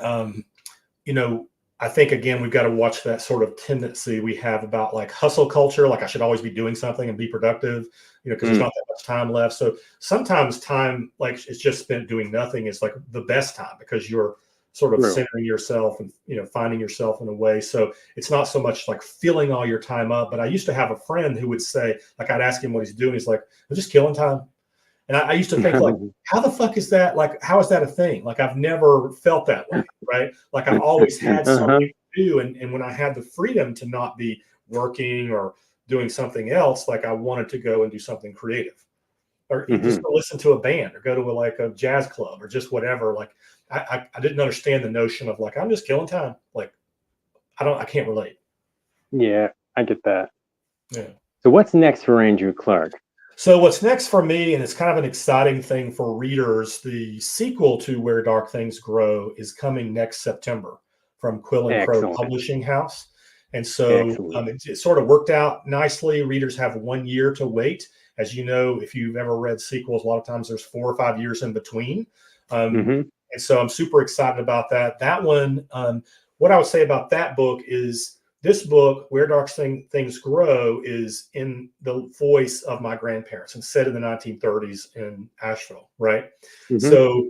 I think, again, we've got to watch that sort of tendency we have about like hustle culture. Like I should always be doing something and be productive, because there's not that much time left. So sometimes time, like it's just spent doing nothing, is like the best time, because you're sort of centering yourself and, finding yourself in a way. So it's not so much like filling all your time up. But I used to have a friend who would say, like, I'd ask him what he's doing. He's like, I'm just killing time. And I used to think, like, how the fuck is that? Like, how is that a thing? Like, I've never felt that way, right? Like, I've always had something to do. And when I had the freedom to not be working or doing something else, like, I wanted to go and do something creative, or just go listen to a band, or go to a jazz club, or just whatever. Like, I didn't understand the notion of like, I'm just killing time. Like, I can't relate. Yeah, I get that. Yeah. So what's next for Andrew Clark? So what's next for me, and it's kind of an exciting thing for readers, the sequel to Where Dark Things Grow is coming next September from Quill and Crow Publishing House. And so it sort of worked out nicely. Readers have 1 year to wait. As you know, if you've ever read sequels, a lot of times there's 4 or 5 years in between. And so I'm super excited about that. That one, what I would say about that book is, this book, Where Dark Things Grow, is in the voice of my grandparents and set in the 1930s in Asheville, right? So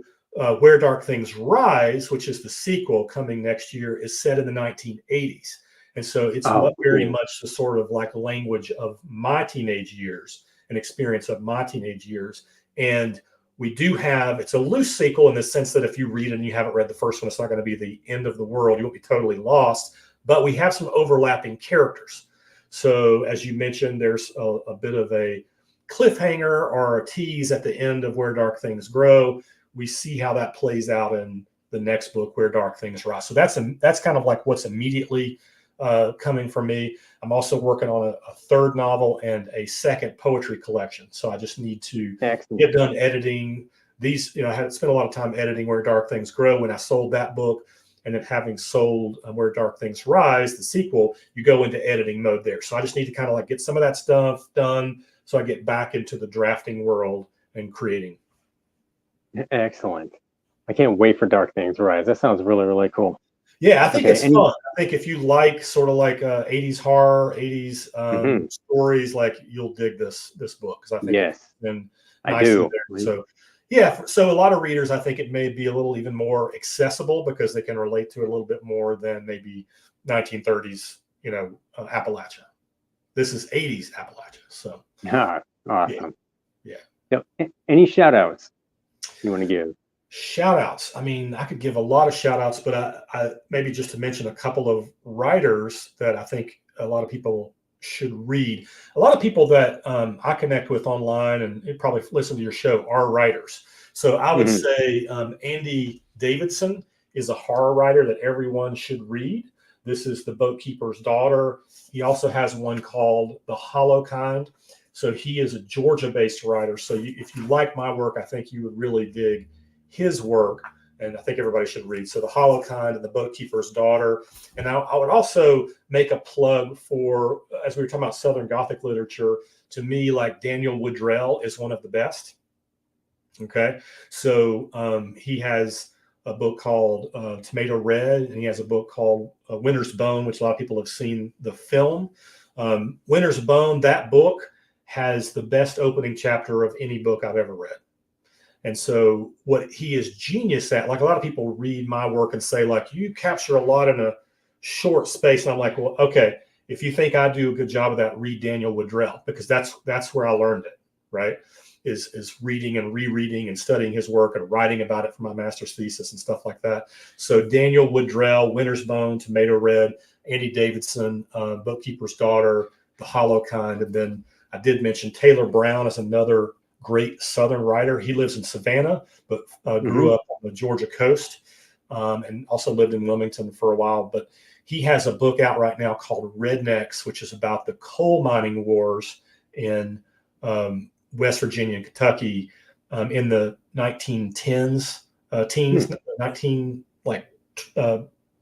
Where Dark Things Rise, which is the sequel coming next year, is set in the 1980s. And so it's very much the sort of like language of my teenage years and experience of my teenage years. And we do have, it's a loose sequel in the sense that if you read and you haven't read the first one, it's not going to be the end of the world. You won't be totally lost. But we have some overlapping characters. So as you mentioned, there's a bit of a cliffhanger or a tease at the end of Where Dark Things Grow. We see how that plays out in the next book, Where Dark Things Rise. So that's kind of like what's immediately coming for me. I'm also working on a third novel and a second poetry collection. So I just need to get done editing these. I had spent a lot of time editing Where Dark Things Grow when I sold that book. And then having sold Where Dark Things Rise, the sequel, you go into editing mode there. So I just need to kind of like get some of that stuff done so I get back into the drafting world and creating. Excellent. I can't wait for Dark Things Rise. That sounds really, really cool. Yeah, I think Okay, it's fun. I think if you like sort of like 80s horror, 80s stories, like you'll dig this book because I think Yes, it's been I nicely do. there. So yeah, so a lot of readers, I think it may be a little even more accessible because they can relate to it a little bit more than maybe 1930s, Appalachia. This is 80s Appalachia. So Ah, yeah, awesome. yeah. Yep. Any shout outs you want to give? Shout outs. I mean, I could give a lot of shout outs, but I maybe just to mention a couple of writers that I think a lot of people should read. A lot of people that I connect with online and probably listen to your show are writers. So I would say Andy Davidson is a horror writer that everyone should read. This is The Boatkeeper's Daughter. He also has one called The Hollow Kind. So he is a Georgia-based writer. So if you like my work, I think you would really dig his work, and I think everybody should read. So The Hollow Kind and The Boatkeeper's Daughter. And I would also make a plug for, as we were talking about Southern Gothic literature, to me, like Daniel Woodrell is one of the best. Okay. So he has a book called Tomato Red, and he has a book called Winter's Bone, which a lot of people have seen the film. Winter's Bone, that book has the best opening chapter of any book I've ever read. And so what he is genius at, like a lot of people read my work and say, like, you capture a lot in a short space. And I'm like, well, okay, if you think I do a good job of that, read Daniel Woodrell, because that's where I learned it, right? Is reading and rereading and studying his work and writing about it for my master's thesis and stuff like that. So Daniel Woodrell, Winter's Bone, Tomato Red, Andy Davidson, Boatkeeper's Daughter, The Hollow Kind. And then I did mention Taylor Brown is another great Southern writer. He lives in Savannah, but grew up on the Georgia coast and also lived in Wilmington for a while. But he has a book out right now called Rednecks, which is about the coal mining wars in West Virginia and Kentucky in the 1910s,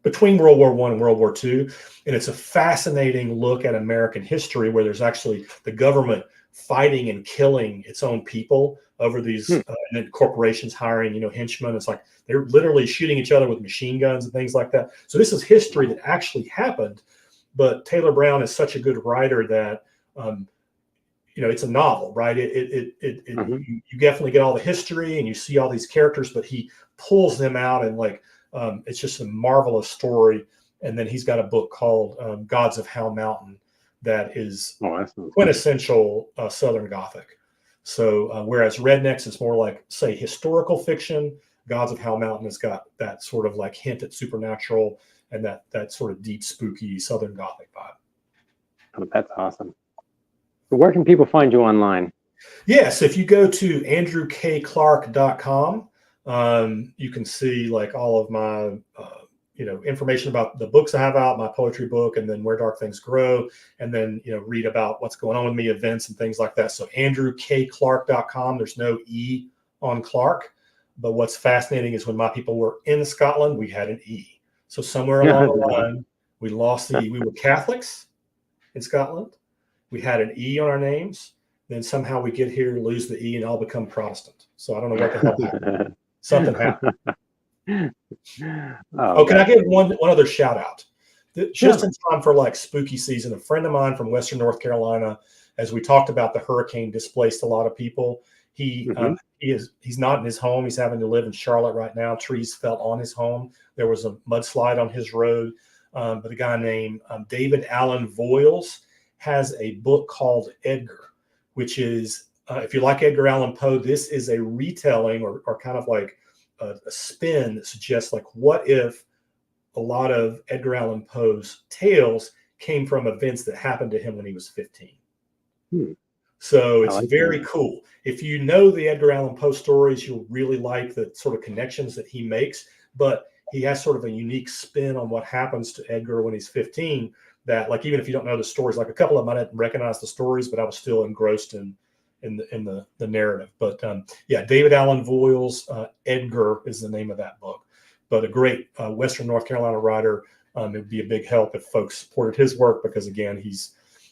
between World War I and World War II. And it's a fascinating look at American history where there's actually the government fighting and killing its own people over these and then corporations hiring, henchmen. It's like they're literally shooting each other with machine guns and things like that. So this is history that actually happened. But Taylor Brown is such a good writer that, it's a novel, right? You definitely get all the history and you see all these characters, but he pulls them out and it's just a marvelous story. And then he's got a book called Gods of Hell Mountain that is quintessential Southern Gothic. So whereas Rednecks is more like, say, historical fiction, Gods of Hell Mountain has got that sort of like hint at supernatural and that sort of deep, spooky Southern Gothic vibe. Oh, that's awesome. So where can people find you online? Yes, if you go to andrewkclark.com, you can see like all of my information about the books I have out, my poetry book, and then Where Dark Things Grow, and then, read about what's going on with me, events and things like that. So andrewkclark.com, there's no E on Clark, but what's fascinating is when my people were in Scotland, we had an E. So somewhere along the line, we lost the E. We were Catholics in Scotland. We had an E on our names. Then somehow we get here, lose the E, and all become Protestant. So I don't know what the hell happened. Something happened. Can I give one other shout out? Just in time for like spooky season, a friend of mine from Western North Carolina, as we talked about, the hurricane displaced a lot of people. He's not in his home. He's having to live in Charlotte right now. Trees fell on his home. There was a mudslide on his road. But a guy named David Allen Voiles has a book called Edgar, which is, if you like Edgar Allan Poe, this is a retelling or kind of like a spin that suggests like, what if a lot of Edgar Allan Poe's tales came from events that happened to him when he was 15. So it's very cool. If you know the Edgar Allan Poe stories, you'll really like the sort of connections that he makes, but he has sort of a unique spin on what happens to Edgar when he's 15 that, like, even if you don't know the stories, like a couple of them I didn't recognize the stories, but I was still engrossed in the narrative. But David Allen Voiles, Edgar is the name of that book. But a great Western North Carolina writer. It would be a big help if folks supported his work because, again, he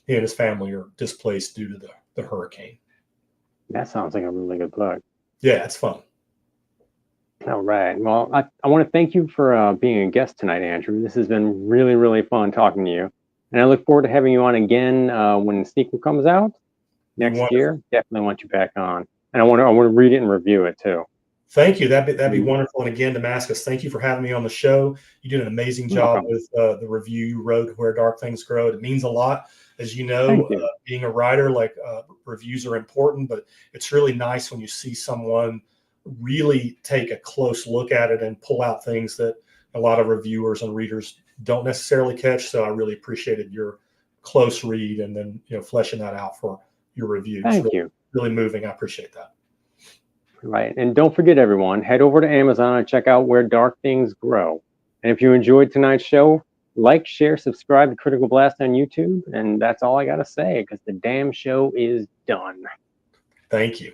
and his family are displaced due to the hurricane. That sounds like a really good plug. Yeah, it's fun. All right. Well, I want to thank you for being a guest tonight, Andrew. This has been really, really fun talking to you. And I look forward to having you on again when the sequel comes out next Wonderful. year. Definitely want you back on. And I want to read it and review it too. Thank you. That'd be wonderful. And again, Damascus, thank you for having me on the show. You did an amazing job with the review you wrote, Where Dark Things Grow. It means a lot. As you know, being a writer, reviews are important, but it's really nice when you see someone really take a close look at it and pull out things that a lot of reviewers and readers don't necessarily catch. So I really appreciated your close read and then, fleshing that out for your review. Thank you. Really moving. I appreciate that. Right. And don't forget, everyone, head over to Amazon and check out Where Dark Things Grow. And if you enjoyed tonight's show, like, share, subscribe to Critical Blast on YouTube. And that's all I got to say, because the damn show is done. Thank you.